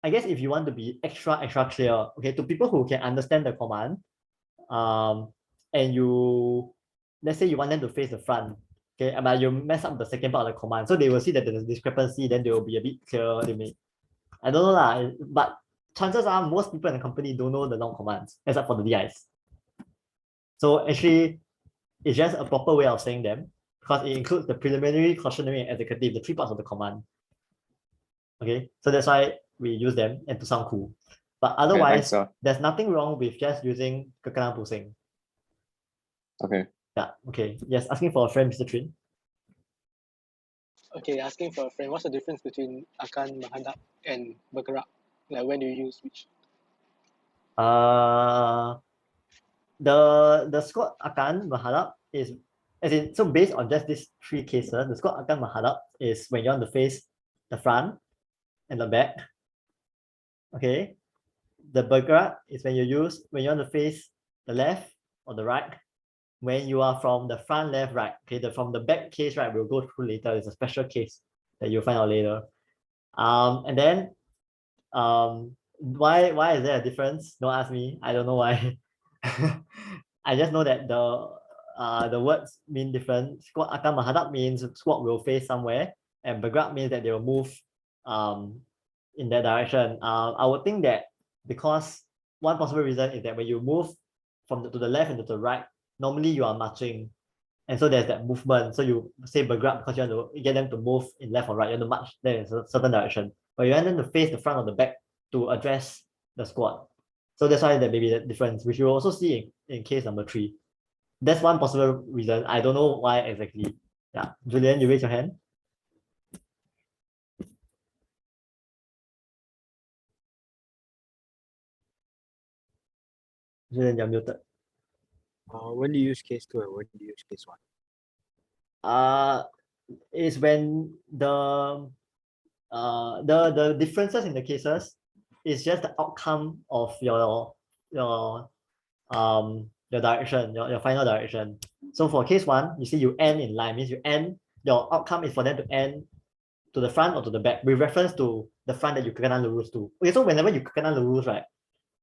I guess if you want to be extra clear, okay, to people who can understand the command, and you, let's say you want them to face the front, okay, but you mess up the second part of the command, so they will see that there's a discrepancy, then they will be a bit clear. They may, I don't know lah, but chances are most people in the company don't know the long commands except for the DIs. So actually, it's just a proper way of saying them because it includes the preliminary, cautionary, and executive, the 3 parts of the command. Okay, so that's why we use them and to sound cool. But otherwise, sir. there's nothing wrong with just using kekenang pusing. Okay. Yeah, okay. Yes, asking for a friend, Mr. Trin. Okay, asking for a friend. What's the difference between akan, menghadap, and bergerak? Like when do you use which? The squad akan menghadap is, as in, so based on just these 3 cases, the squad akan menghadap is when you want to face the front and the back. Okay. The bergerak is when you want to face the left or the right. When you are from the front, left, right. Okay, from the back case, right, we'll go through later. It's a special case that you'll find out later. And then why is there a difference? Don't ask me. I don't know why. I just know that the words mean different. Squad akan menghadap means squad will face somewhere, and bergerak means that they will move in that direction. I would think that because one possible reason is that when you move to the left and to the right, normally you are marching, and so there's that movement. So you say bergerak because you want to get them to move in left or right. You want to march them in a certain direction, but you want them to face the front or the back to address the squad. So that's why there may be that difference, which you will also see in case number 3. That's one possible reason. I don't know why exactly. Yeah, Julian, you raise your hand. Julian, you're muted. When do you use case 2 and when do you use case 1? Is when the differences in the cases is just the outcome of your direction, your final direction. So for case 1, you see you end in line, means you end, your outcome is for them to end to the front or to the back with reference to the front that you kekenang lurus to. Okay, so whenever you kekenang lurus, right,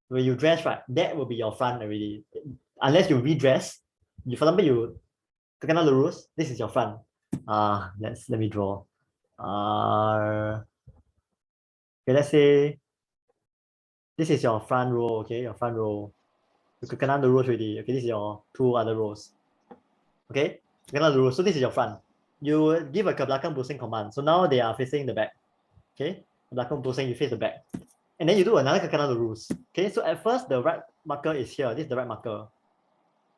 when you dress, right, that will be your front already. Unless you redress, for example, you kekenang lurus, this is your front. Let me draw. Okay, let's say this is your front row. Okay, your front row. You kekenang the rows already. Okay, this is your 2 other rows. Okay, kekenang the rows. So this is your front. You give a ke belakang pusing command. So now they are facing the back. Okay, ke belakang pusing, you face the back, and then you do another kekenang the rules. Okay, so at first the right marker is here. This is the right marker.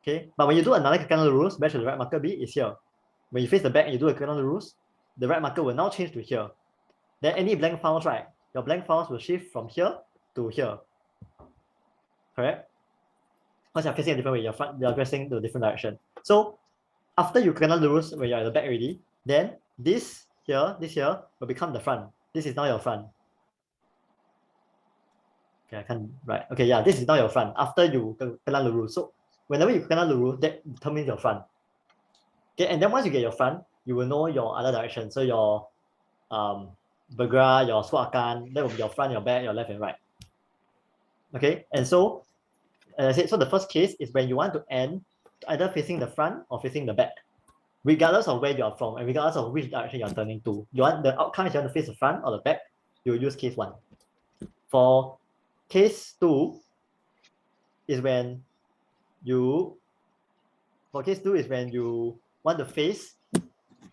Okay, but when you do another kekenang the rules, where should the right marker be? Is here. When you face the back and you do a kekenang the rules, the right marker will now change to here. Then any blank files, right? Your blank files will shift from here to here. Correct? Because you're facing a different way, you're facing to a different direction. So after you kekenang the rules when you're at the back already, then this here will become the front. This is now your front. Okay, I can't write. Okay, yeah, this is now your front after you kekenang the rules. So whenever you kekenang the rules, that determines your front. Okay, and then once you get your front, you will know your other direction. So your bergerak, your squat akan, that will be your front, your back, your left and right. Okay, and so as I said, so the first case is when you want to end either facing the front or facing the back. regardless of where you're from and regardless of which direction you're turning to. You want the outcome is you want to face the front or the back, you use case 1. For case 2 is when you want to face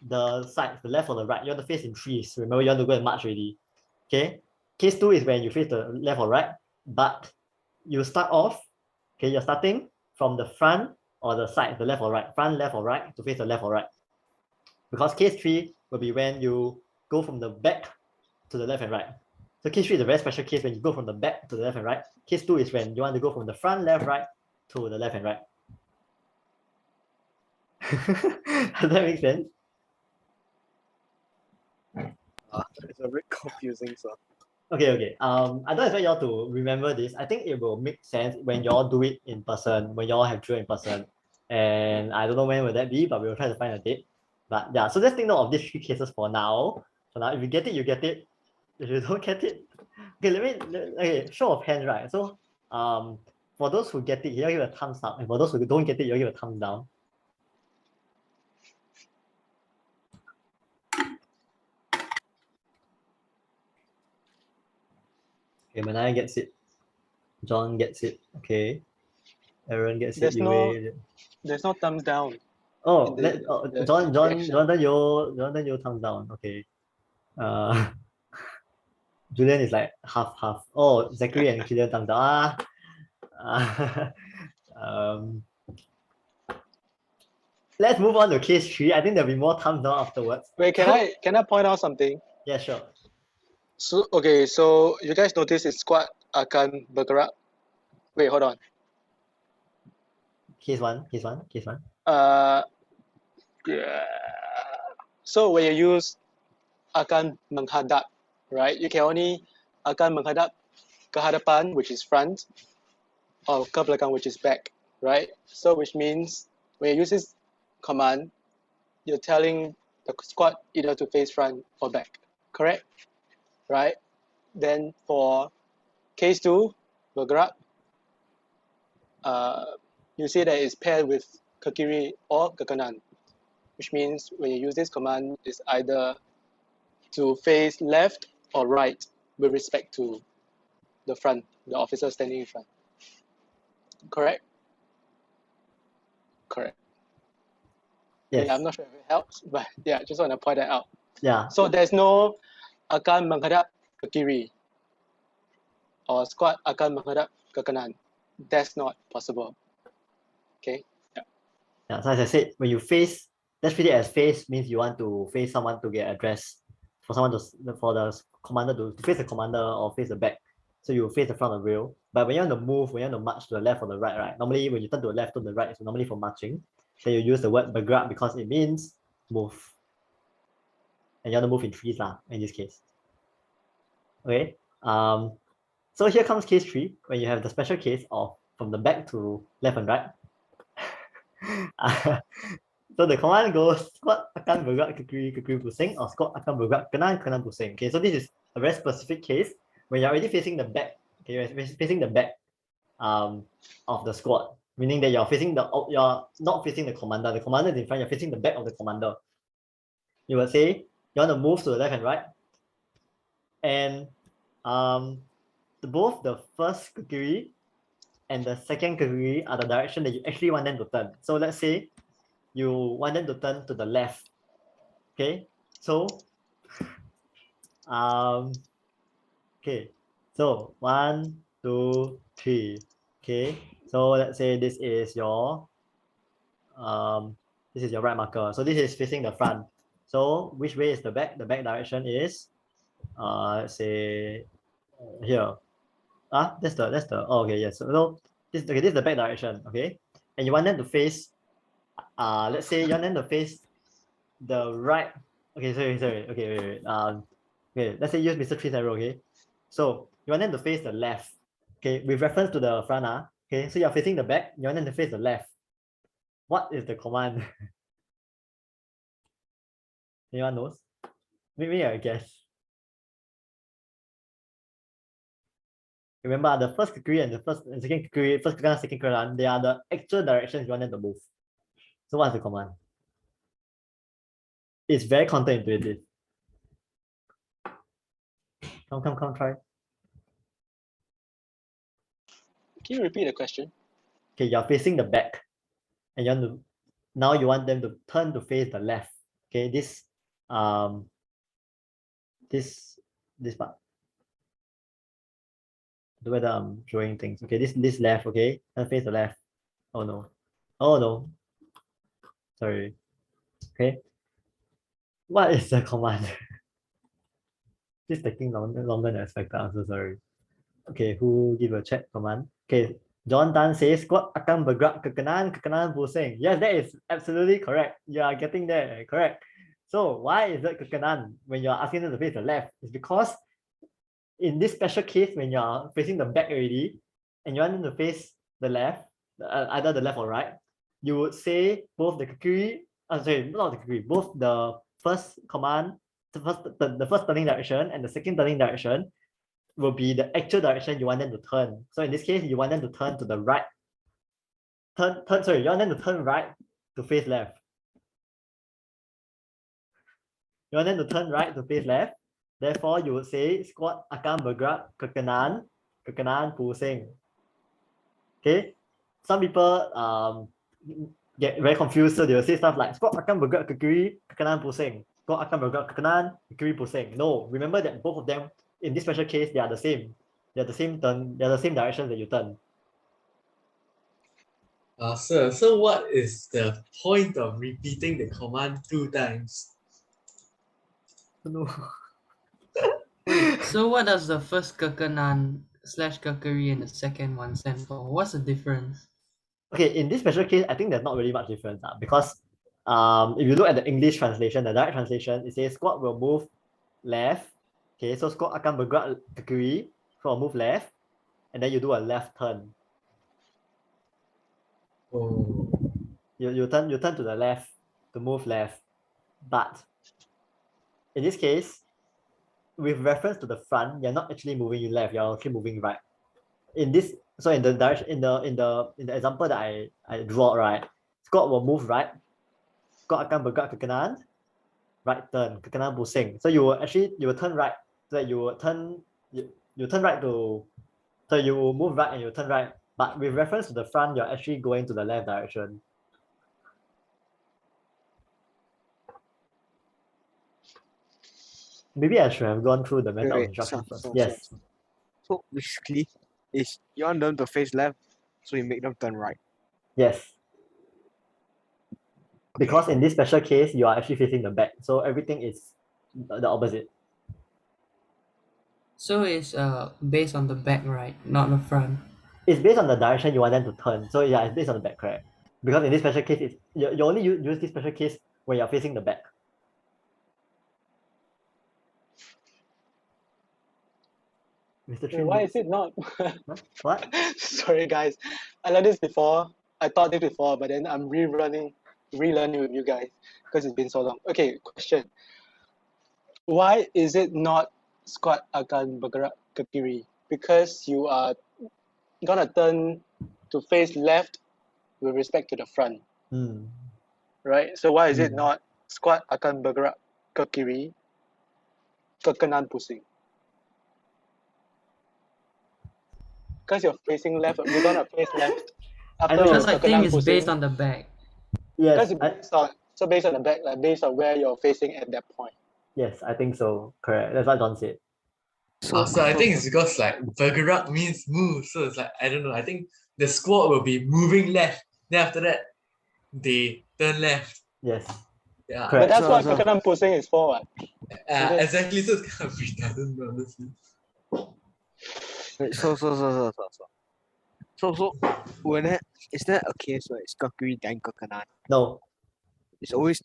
the side, the left or the right. You want to face in threes. Remember, you want to go and march already. Okay. Case 2 is when you face the left or right, but you start off. Okay, you're starting from the front or the side, the left or right, front, left or right to face the left or right. Because case 3 will be when you go from the back to the left and right. So case 3 is a very special case when you go from the back to the left and right. Case 2 is when you want to go from the front, left, right to the left and right. Does that make sense? It's a bit confusing, so. Okay. I don't expect y'all to remember this. I think it will make sense when y'all do it in person, when y'all have drill in person. And I don't know when will that be, but we will try to find a date. But yeah, so just take note of these 3 cases for now. If you get it, you get it. If you don't get it, okay, show of hands, right? So for those who get it, you give a thumbs up. And for those who don't get it, you give a thumbs down. Okay, Manaya gets it. John gets it. Okay. Aaron gets There's it. there's no thumbs down. Oh, the Jonathan, you thumbs down. Okay. Julian is like half. Oh, Zachary and Killian thumbs down. Let's move on to case 3. I think there'll be more thumbs down afterwards. Wait, can I point out something? Yeah, sure. So okay, so you guys notice it's squat akan bergerak. Wait, hold on. Case one. Yeah. So when you use akan menghadap, right? You can only akan menghadap ke hadapan, which is front, or ke belakang, which is back, right? So which means when you use this command, you're telling the squat either to face front or back, correct? Right? Then for case 2, bergerak, you see that it's paired with ke kiri or ke kanan, which means when you use this command, it's either to face left or right with respect to the front, the officer standing in front. Correct? Correct. Yes. Yeah, I'm not sure if it helps, but yeah, just want to point that out. Yeah. So there's no akan menghadap ke kiri or squat akan menghadap ke kanan. That's not possible. Okay? Yeah, so as I said, when you face, let's treat it as face means you want to face someone to get addressed, for the commander to face the commander or face the back. So you face the front of the rail. But when you want to move, when you want to march to the left or the right, normally when you turn to the left or the right, it's normally for marching. Then you use the word bergerak because it means move. And you want to move in threes in this case. Okay. So here comes case 3, when you have the special case of from the back to left and right. So the command goes squat akan bergerak ke kiri pusing or squat akan bergerak kanan pusing. Okay, so this is a very specific case when you're already facing the back. Okay, you're facing the back of the squat, meaning that you're not facing the commander. The commander is in front. You're facing the back of the commander. You will say you want to move to the left and right, and both the first ke kiri and the second ke kiri are the direction that you actually want them to turn. So let's say you want them to turn to the left. Okay, so okay, so 1, 2, 3. Okay, so let's say this is your right marker. So this is facing the front. So which way is the back? The back direction is let's say here. That's the okay, yes. So this is the back direction, okay? And you want them to face let's say you want them to face the right. Okay, sorry. Okay, wait. Okay, let's say use Mr. Tree's arrow, okay? So you want them to face the left. Okay, with reference to the front, okay, so you're facing the back, you want them to face the left. What is the command? Anyone knows? Maybe I guess. Remember, the first degree and the second degree, first kanan, second kanan, they are the actual directions you want them to move. So what's the command? it's very counterintuitive. Come, try. Can you repeat the question? Okay, you're facing the back, and now you want them to turn to face the left. Okay, this part. The whether I'm showing things. Okay, this left. Okay, turn face the left. Oh no. Sorry. Okay. What is the command? This taking longer than expected. I'm so sorry. Okay, who give a check command? Okay, John Tan says squat akan bergerak ke kanan pusing. Yes, that is absolutely correct. You are getting there, correct. So why is it ke kanan when you're asking them to face the left? It's because in this special case, when you're facing the back already and you want them to face the left, either the left or right, you would say both the kukuri, sorry, not the kukuri, both the first command, the first turning direction and the second turning direction will be the actual direction you want them to turn. So in this case, you want them to turn to the right. Sorry, you want them to turn right to face left. You want them to turn right to face left. Therefore, you would say squat akan bergerak ke kanan pusing. Okay, some people get very confused, so they will say stuff like squat akan bergerak ke kiri, ke kanan pusing. Squat akan bergerak ke kanan, ke kiri pusing. No, remember that both of them in this special case they are the same. They're the same turn. They're the same direction that you turn. Sir, so what is the point of repeating the command 2 times? No. Wait, so what does the first ke kanan / ke kiri and the second one stand for? What's the difference? Okay, in this special case, I think there's not really much difference because if you look at the English translation, the direct translation, it says squat will move left. Okay, so squat akan bergerak ke kiri, so move left, and then you do a left turn. Oh. You turn to the left to move left, but in this case, with reference to the front, you're not actually moving left. You're actually moving right. In this, so in the direction in the example that I draw, right, squat will move right. Squat akan bergerak ke kanan, right turn ke kanan pusing. So you will turn right. So you turn right to, so you will move right and you turn right. But with reference to the front, you're actually going to the left direction. Maybe I should have gone through the method of instruction first. Yes. So basically, is you want them to face left, so you make them turn right. Yes. Because in this special case, you are actually facing the back. So everything is the opposite. So it's based on the back, right? Not the front. It's based on the direction you want them to turn. So yeah, it's based on the back, correct? Because in this special case, it's you only use this special case when you're facing the back. Mr. Wait, Trin, why is it not? what? Sorry, guys. I learned this before. I taught it before, but then I'm relearning with you guys because it's been so long. Okay, question. Why is it not squat akan bergerak ke kiri? Because you are gonna turn to face left with respect to the front, right? So why is it not squat akan bergerak ke kiri, ke kanan pusing? Because you're facing left, you're gonna face left. Because I think it's based on the back. Yes. Based on the back, like based on where you're facing at that point. Yes, I think so. Correct. That's what John said. So I think it's because like bergerak means move. So it's like, I don't know. I think the squat will be moving left. Then after that, they turn left. Yes. Yeah. But that's what kanan pusing is for, what? Exactly. So it's kind of redundant, honestly. Wait, so is there a case where it's ke kiri then ke kanan? No. It's always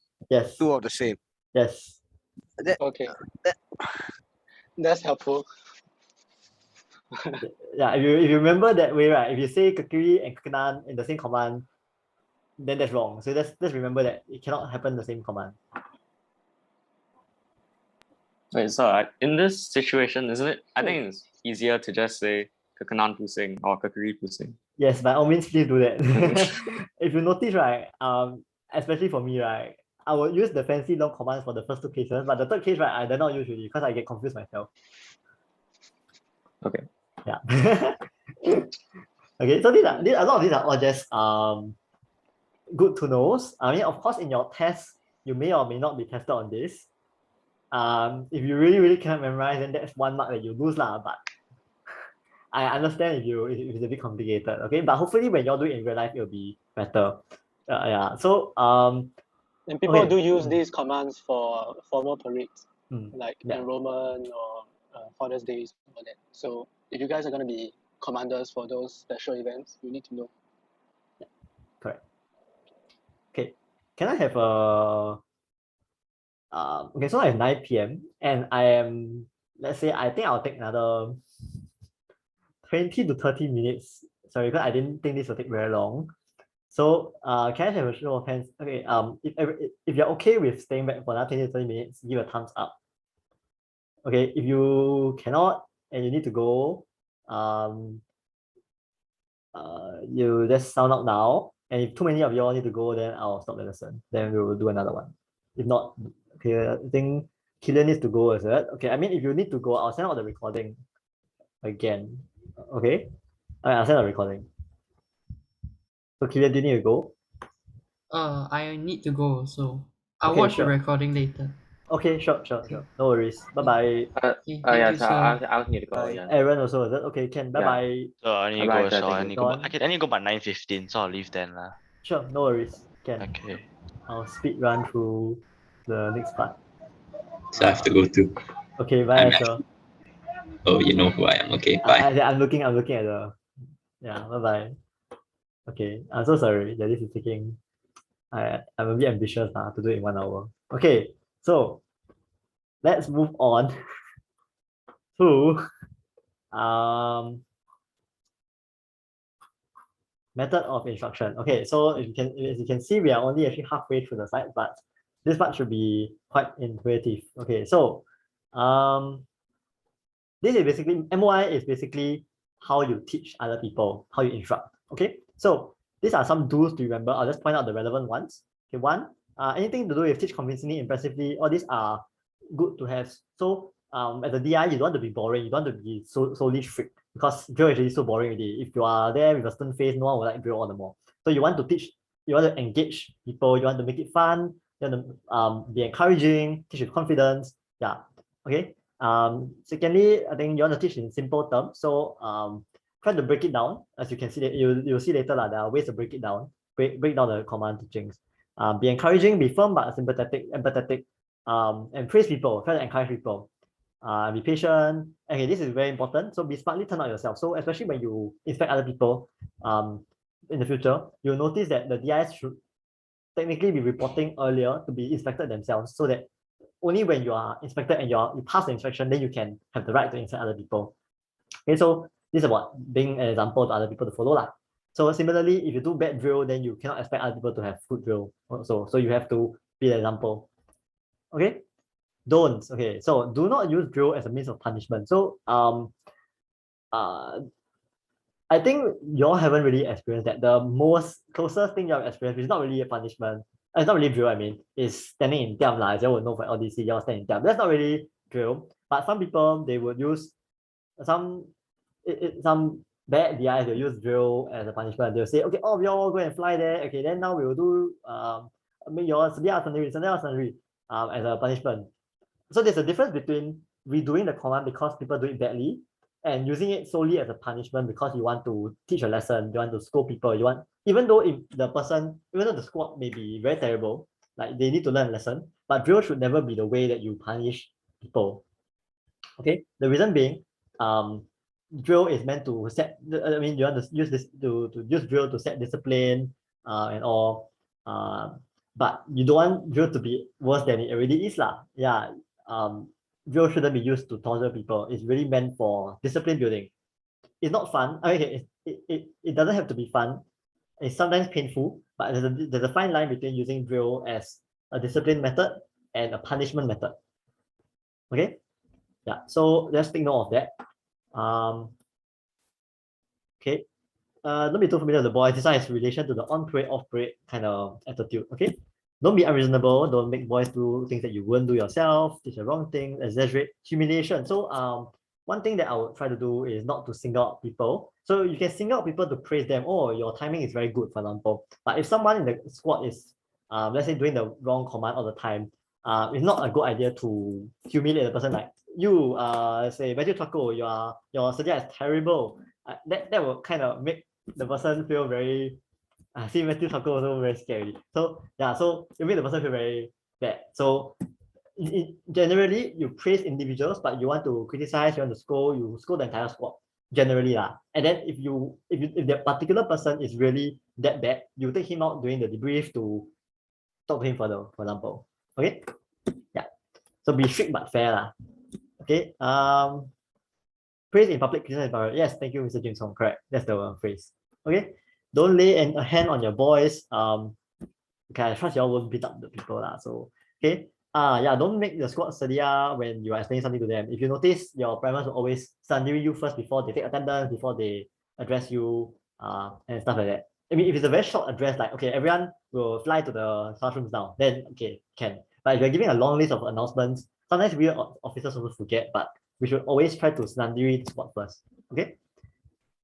two of the same. Yes. Okay. That's helpful. Yeah, if you remember that way, right? If you say ke kiri and ke kanan in the same command, then that's wrong. So let's remember that it cannot happen in the same command. Wait, so in this situation, isn't it? I think it's easier to just say ke kanan pusing or ke kiri pusing. Yes, by all means, please do that. If you notice, right, especially for me, right, I will use the fancy long commands for the first two cases, but the third case, right, I did not use really because I get confused myself. Okay. Yeah. Okay, so a lot of these are all just good to know. I mean, of course, in your test, you may or may not be tested on this. If you really cannot memorize, then that's 1 mark that you lose lah. But I understand if it's a bit complicated. Okay, but hopefully when you're doing it in real life, it'll be better. Yeah. So And people okay. do use these commands for formal parades, like Yeah. enrollment or Father's Days, all that. So if you guys are going to be commanders for those special events, you need to know. Yeah, correct. Okay, can I have a okay, so it's 9 p.m. and I am, let's say, I think I'll take another 20 to 30 minutes. Sorry, because I didn't think this will take very long. So can I have a show of hands? Okay, if you're okay with staying back for another 20 to 30 minutes, give a thumbs up. Okay, if you cannot and you need to go, you just sound out now. And if too many of you all need to go, then I'll stop the lesson. Then we will do another one. If not, okay, I think Killian needs to go, is it? Okay, I mean, if you need to go, I'll send out the recording again. Okay? I'll send out the recording. So Killian, do you need to go? I need to go, so I'll Okay, watch sure. the recording later. Okay, sure. No worries. Bye-bye. Okay, thank you, So sir. I also need to go. Yeah. Aaron also, is it? Okay, Can. Bye-bye. So I need to Bye-bye, go, sir, so thank I you. need to go. Don. I need to go by 9:15, so I'll leave then lah. Sure, no worries. Can. Okay. I'll speed run through the next part. So I have to go too. Okay, bye, I'm Asher. Oh, you know who I am. Okay, bye. I'm looking at the, yeah, bye-bye. Okay, I'm so sorry that this is taking, I'm a bit ambitious to do it in 1 hour. Okay, so let's move on to method of instruction. Okay, so as you can see, we are only actually halfway through the slide, but this part should be quite intuitive. Okay, so this is basically, MOI is basically how you teach other people, how you instruct. Okay, so these are some do's to remember. I'll just point out the relevant ones. Okay, one, anything to do with teach convincingly, impressively, all these are good to have. So as a DI, you don't want to be boring, you don't want to be solely strict, because drill is actually so boring already. If you are there with a stern face, no one will like drill all the more. So you want to teach, you want to engage people, you want to make it fun, you want to be encouraging, teach with confidence. Yeah, okay. Secondly, I think you want to teach in simple terms. So try to break it down. As you can see, that you'll see later there are ways to break it down, break down the command teachings. Be encouraging, be firm but sympathetic, empathetic, and praise people. Try to encourage people. Be patient. Okay, this is very important. So be smartly turn out yourself. So especially when you inspect other people, in the future, you'll notice that the DIs should technically be reporting earlier to be inspected themselves, so that only when you are inspected and you pass the inspection, then you can have the right to inspect other people. Okay, so this is about being an example to other people to follow lah. So similarly, if you do bad drill, then you cannot expect other people to have good drill also. So you have to be an example. Okay, don'ts. Okay, so do not use drill as a means of punishment. So I think you all haven't really experienced that. The most closest thing you have experienced, which is not really a punishment, it's not really drill, I mean, is standing in tiam lah. As you will know for LDC, you all stand in tiam. That's not really drill, but some people, they would use some bad DIs, they'll use drill as a punishment. They'll say, okay, all of you all go and fly there. Okay, then now we will do make your as a punishment. So there's a difference between redoing the command because people do it badly and using it solely as a punishment because you want to teach a lesson, you want to scold people, you want, even though if the person, even though the squad may be very terrible, like they need to learn a lesson, but drill should never be the way that you punish people. Okay, the reason being, drill is meant to set, I mean, you want to use this to use drill to set discipline and all, but you don't want drill to be worse than it already is lah. Yeah, drill shouldn't be used to torture people. It's really meant for discipline building. It's not fun. Okay, it doesn't have to be fun. It's sometimes painful, but there's a fine line between using drill as a discipline method and a punishment method. Okay, yeah. So let's take note of that. Okay. Don't be too familiar with the boys. This one has relation to the on parade, off parade kind of attitude. Okay. don't be unreasonable. Don't make boys do things that you wouldn't do yourself. Teach the wrong thing. Exaggerate humiliation. So one thing that I would try to do is not to single out people. So you can single out people to praise them. Oh, your timing is very good, for example. But if someone in the squad is, let's say, doing the wrong command all the time, it's not a good idea to humiliate the person. Like you, say, Matthew Taco, your suggestion is terrible. That will kind of make the person feel very. See, Matthew Taco also very scary. So yeah, so it make the person feel very bad. So generally you praise individuals, but you want to criticize, you want to scold, you scold the entire squad generally lah. And then if the particular person is really that bad, you take him out during the debrief to talk to him further, for example. Okay, yeah. So be strict but fair lah. Okay. Praise in public, criticize in private. Yes, thank you, Mr. James Hong. Correct. That's the phrase. Okay. Don't lay a hand on your boys. Okay, I trust you all won't beat up the people lah. So okay. Yeah, don't make the squad sedia when you are explaining something to them. If you notice, your primers will always sundry you first before they take attendance, before they address you, and stuff like that. I mean, if it's a very short address, like, okay, everyone will fly to the classrooms now, then okay, can. But if you're giving a long list of announcements, sometimes we officers also forget, but we should always try to sundry the squad first. Okay.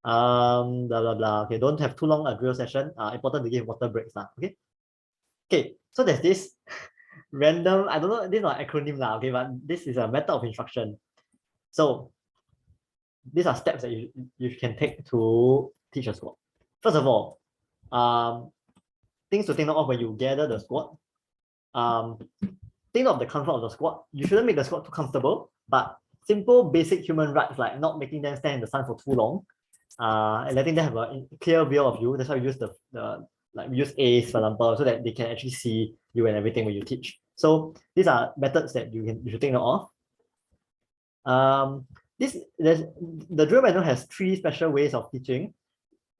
Blah blah blah. Okay, don't have too long a drill session. Important to give water breaks lah. Okay. Okay, so there's this random, I don't know, this is not an acronym lah, okay, but this is a method of instruction. So these are steps that you can take to teach a squad. First of all, things to take note of when you gather the squad. Think of the comfort of the squad. You shouldn't make the squad too comfortable, but simple basic human rights like not making them stand in the sun for too long, and letting them have a clear view of you. That's why we use we use A's, for example, so that they can actually see you and everything when you teach. So these are methods that you should take note of. The drill manual has 3 special ways of teaching.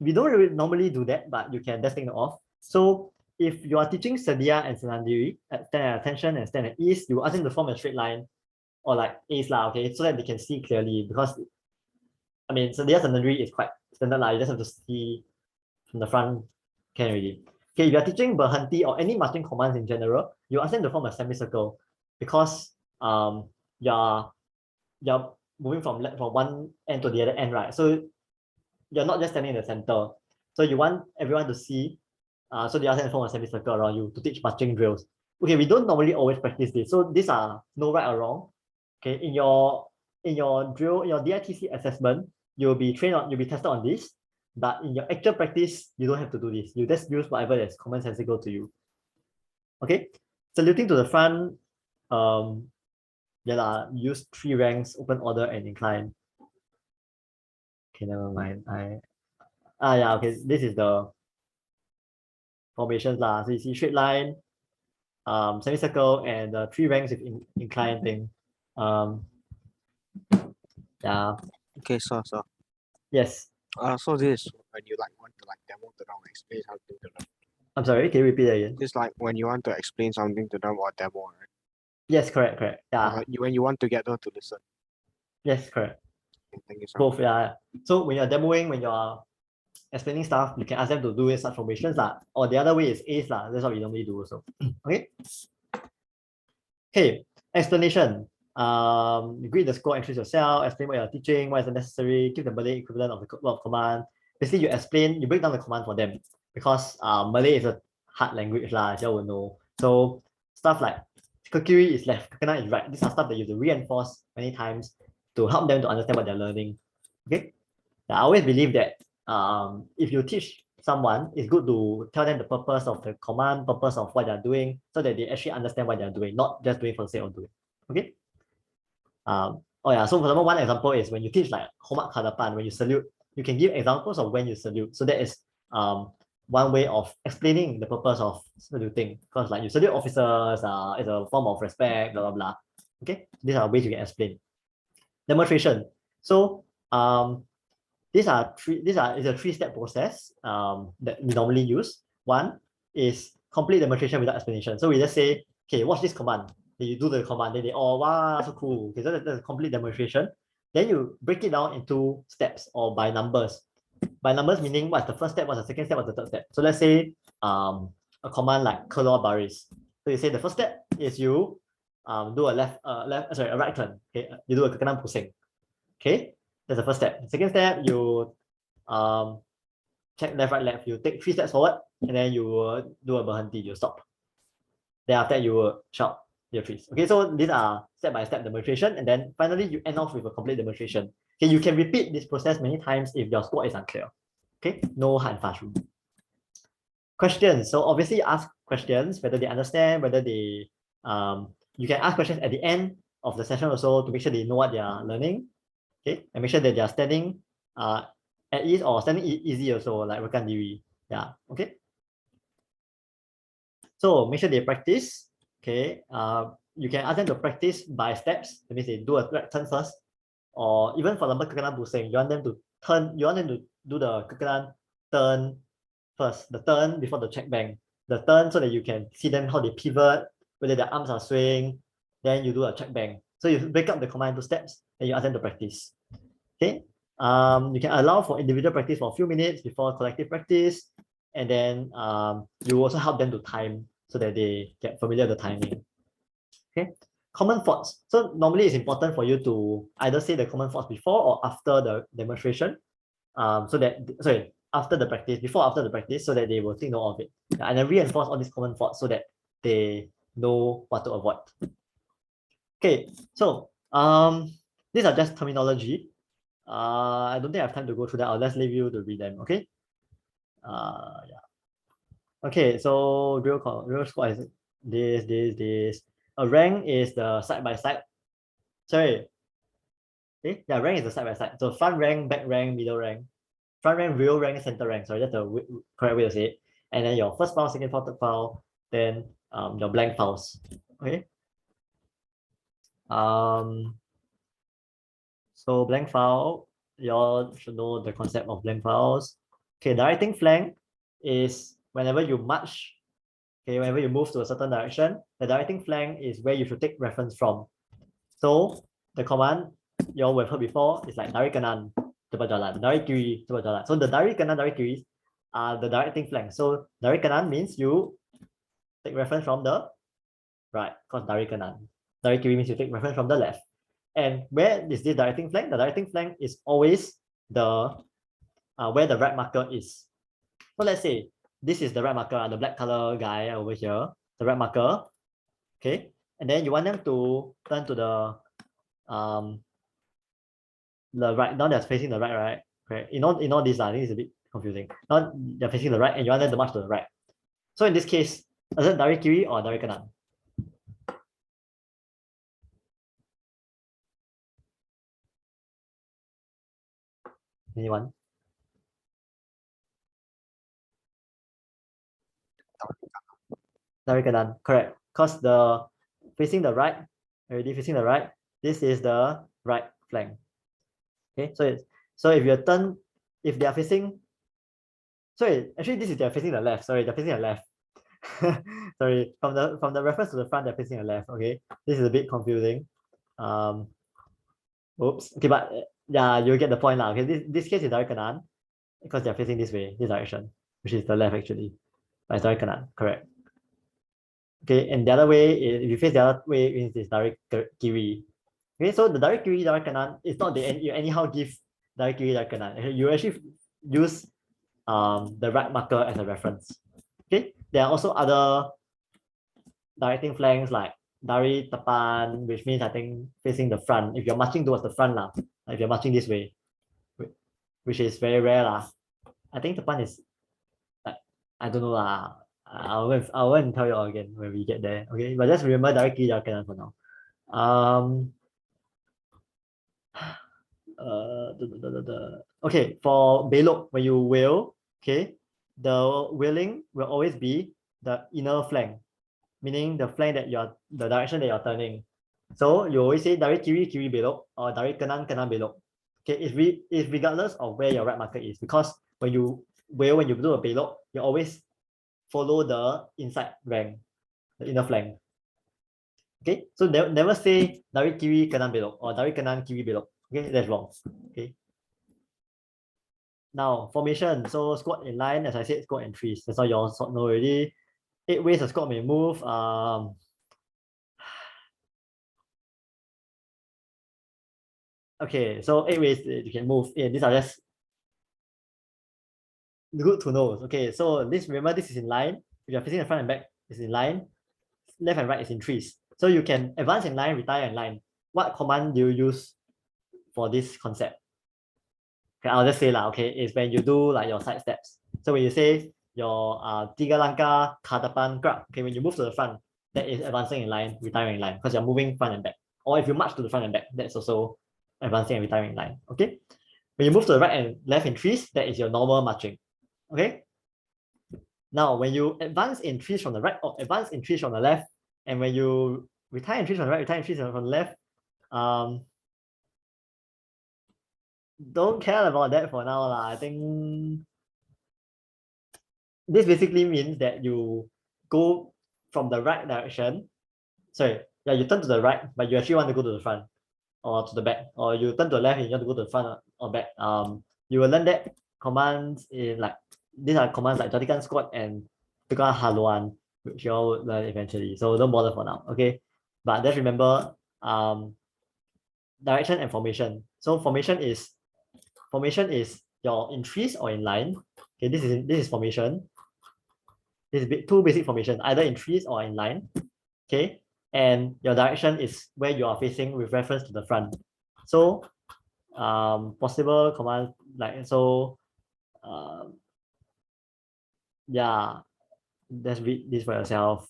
We don't really normally do that, but you can just take note of. So if you are teaching Sedia and Senandiri, stand at attention and stand at ease, you ask them to form a straight line or like A's lah, okay, so that they can see clearly, because I mean Sedia Senandiri is quite standard lah. You just have to see from the front. Can already. Okay, if you are teaching Berhenti or any marching commands in general, you ask them to form a semicircle, because you're moving from one end to the other end, right? So you're not just standing in the center. So you want everyone to see. So they ask them to form a semicircle around you to teach marching drills. Okay, we don't normally always practice this. So these are no right or wrong. Okay, in your drill, in your DITC assessment, you'll be tested on this. But in your actual practice, you don't have to do this. You just use whatever that's commonsensical to you. Okay, saluting to the front. Use 3 ranks: open, order, and incline. Okay, never mind. Okay. This is the formations lah. So you see straight line, semicircle, and the 3 ranks with incline thing. Yeah. Okay, so Yes. so this is when you want to demo to them, explain something to them. I'm sorry, can you repeat that again? It's like when you want to explain something to them or demo, right? Yes, correct. Yeah. When you want to get them to listen. Yes, correct. Okay, thank you so Both, yeah. So when you're demoing, when you're explaining stuff, you can ask them to do such formations lah. Or the other way is A's lah. That's what we normally do also. Okay. Okay. Explanation. You greet the squad, introduce yourself, explain what you're teaching, what is necessary, give the Malay equivalent of the word of command. Basically, you break down the command for them, because Malay is a hard language lah, as you will know. So stuff like Kekiri is left, Kekenan is right. These are stuff that you have to reinforce many times to help them to understand what they're learning. Okay. I always believe that if you teach someone, it's good to tell them the purpose of the command, purpose of what they're doing, so that they actually understand what they're doing, not just doing for the sake of doing. Okay. So for example, one example is when you teach like homak hadapan, when you salute, you can give examples of when you salute. So that is one way of explaining the purpose of saluting, because like you salute officers, it's a form of respect, blah blah blah. Okay, these are ways you can explain. Demonstration. So it's a 3-step process that we normally use. One is complete demonstration without explanation. So we just say, okay, watch this command. Then you do the command, then they, oh wow, so cool. Okay, so that's a complete demonstration. Then you break it down into steps or by numbers. By numbers meaning what's the first step, what's the second step, what's the third step. So let's say a command like Kelor Baris. So you say the first step is you do a a right turn. Okay, you do a kekenaan pusing. Okay, that's the first step. Second step, you check left, right, left. You take 3 steps forward, and then you do a berhenti. You stop. Then after that, you will shout your trees. Okay, so these are step-by-step demonstration, and then finally you end off with a complete demonstration. Okay, you can repeat this process many times if your squat is unclear. Okay, no hard and fast rule. Questions. So obviously ask questions, whether they understand, whether they you can ask questions at the end of the session also to make sure they know what they are learning. Okay, and make sure that they are standing at ease or standing easy also, like rekan diri. Yeah, okay. So make sure they practice. Okay, you can ask them to practice by steps. That means they do a right turn first, or even for example kekenaan pusing, you want them to turn, you want them to do the kekenaan turn first, the turn before the check bang, the turn so that you can see them how they pivot, whether their arms are swaying, then you do a check bang. So you break up the command into steps and you ask them to practice. Okay, you can allow for individual practice for a few minutes before collective practice, and then you also help them to time so that they get familiar with the timing. Okay, common thoughts. So normally it's important for you to either say the common thoughts before or after the demonstration, so that after the practice, before or after the practice, so that they will take note of it, and then reinforce all these common thoughts so that they know what to avoid. Okay, so these are just terminology. I don't think I have time to go through that. I'll just leave you to read them. Okay. Yeah. Okay, so real squat is this. A rank is the side by side. Sorry. Okay, yeah, rank is the side by side. So front rank, back rank, middle rank. Front rank, real rank, center rank. Sorry, that's the correct way to say it. And then your first file, second file, third file, then your blank files. Okay. So blank file, you all should know the concept of blank files. Okay, directing flank is whenever you march, okay, whenever you move to a certain direction, the directing flank is where you should take reference from. So the command you all have heard before is like dari kanan, cepat jalan, dari kiri, cepat jalan. So the dari kanan, dari kiri are the directing flank. So dari kanan means you take reference from the right, because dari kanan. Dari kiri means you take reference from the left. And where is this directing flank? The directing flank is always the where the right marker is. So let's say this is the right marker, the black color guy over here, the right marker. Okay, and then you want them to turn to the right. Now they're facing the right, right? Okay. In all these, I think it's a bit confusing. Now they're facing the right, and you want them to march to the right. So in this case, is it dari kiri or dari kanan? Anyone? Dari kanan, correct. Because the facing the right, already facing the right, this is the right flank. Okay, so if you turn, if they are facing, sorry, actually this is they're facing the left. Sorry, they're facing the left. Sorry, from the reference to the front, they're facing the left. Okay, this is a bit confusing. Oops. Okay, but yeah, you get the point now. Okay, this case is dari kanan because they're facing this way, this direction, which is the left actually. But it's dari kanan, correct. Okay, and the other way, if you face the other way, means it's dari kiri. Okay, so the dari kiri, dari kanan, it's not the you anyhow give dari kiri, dari kanan. You actually use the right marker as a reference. Okay, there are also other directing flanks like dari depan, which means I think facing the front. If you're marching towards the front lah, like if you're marching this way, which is very rare lah. I think depan is like, I don't know lah. I'll go and tell you all again when we get there. Okay, but just remember directly dari kanan for now. Okay, for belok, when you wheel, okay, the wheeling will always be the inner flank, meaning the flank that the direction that you're turning. So you always say dari kiri kiri belok or dari kanan kanan belok. Okay, it's regardless of where your right marker is, because when you wheel, when you do a belok, you always follow the inside rank, the inner flank. Okay, so never say dari kiri kanan belok or dari kanan kiri belok. Okay, that's wrong. Okay. Now formation. So squat in line, as I said, squat and trees. That's all you all know already. 8 ways a squad may move. Okay, so 8 ways that you can move. Yeah, these are just good to know. Okay, so remember this is in line. If you're facing the front and back, it's in line. Left and right is in trees. So you can advance in line, retire in line. What command do you use for this concept? Okay, I'll just say okay, is when you do like your side steps. So when you say your tiga langkah ke depan gerak, okay, when you move to the front, that is advancing in line, retiring in line, because you're moving front and back. Or if you march to the front and back, that's also advancing and retiring in line. Okay. When you move to the right and left in trees, that is your normal marching. Okay. Now, when you advance in trees from the right or advance in trees from the left, and when you retire in trees from the right, retire in trees from the left, don't care about that for now. I think this basically means that you go from the right direction. Sorry, yeah, you turn to the right, but you actually want to go to the front or to the back, or you turn to the left and you want to go to the front or back. You will learn that commands in like these are commands like jadikan squat and tukar haluan, which you all will learn eventually. So don't bother for now, okay? But just remember direction and formation. So formation is your in trees or in line. Okay, this is formation. This is two basic formation, either in trees or in line. Okay, and your direction is where you are facing with reference to the front. So possible commands like so yeah, let's read this for yourself.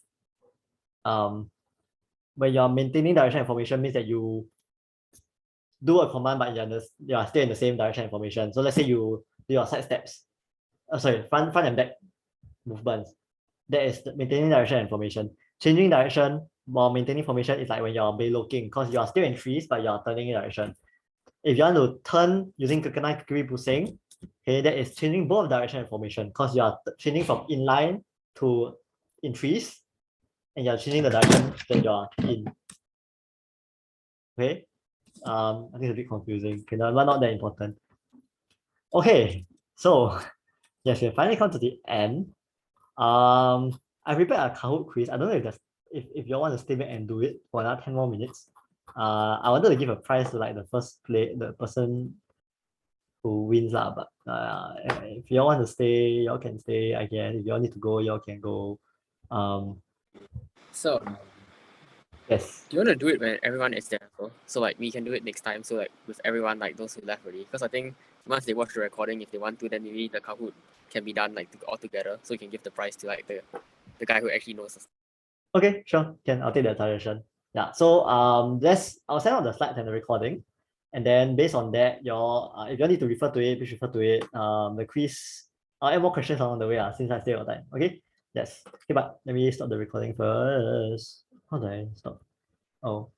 When you're maintaining direction and formation means that you do a command but you are still in the same direction and formation. So let's say you do your side steps, front and back movements. That is maintaining direction and formation. Changing direction while maintaining formation is like when you're beloking, because you are still in trees but you are turning in direction. If you want to turn using kekenan kiri pusing, okay, that is changing both direction and formation, because you are changing from inline to in trees, and you're changing the direction that you are in. Okay, I think it's a bit confusing. Okay, no, not that important. Okay, so yes, we finally come to the end. I prepared a Kahoot quiz. I don't know if you all want to stay back and do it for another 10 more minutes. I wanted to give a prize to like the person who wins lah. But if you all want to stay, you all can stay. I guess if you all need to go, you all can go. So Yes. do you want to do it when everyone is there? So like we can do it next time. So like with everyone, like those who left already. Because I think once they watch the recording, if they want to, then maybe the Kahoot can be done like all together. So you can give the prize to like the guy who actually knows us. Okay, sure. I'll take that suggestion. Yeah. So I'll send out the slides and the recording. And then based on that, if you need to refer to it, please refer to it. The quiz, I'll add more questions along the way, since I stay on time. Okay. Yes. Okay, but let me stop the recording first. How do I stop? Oh.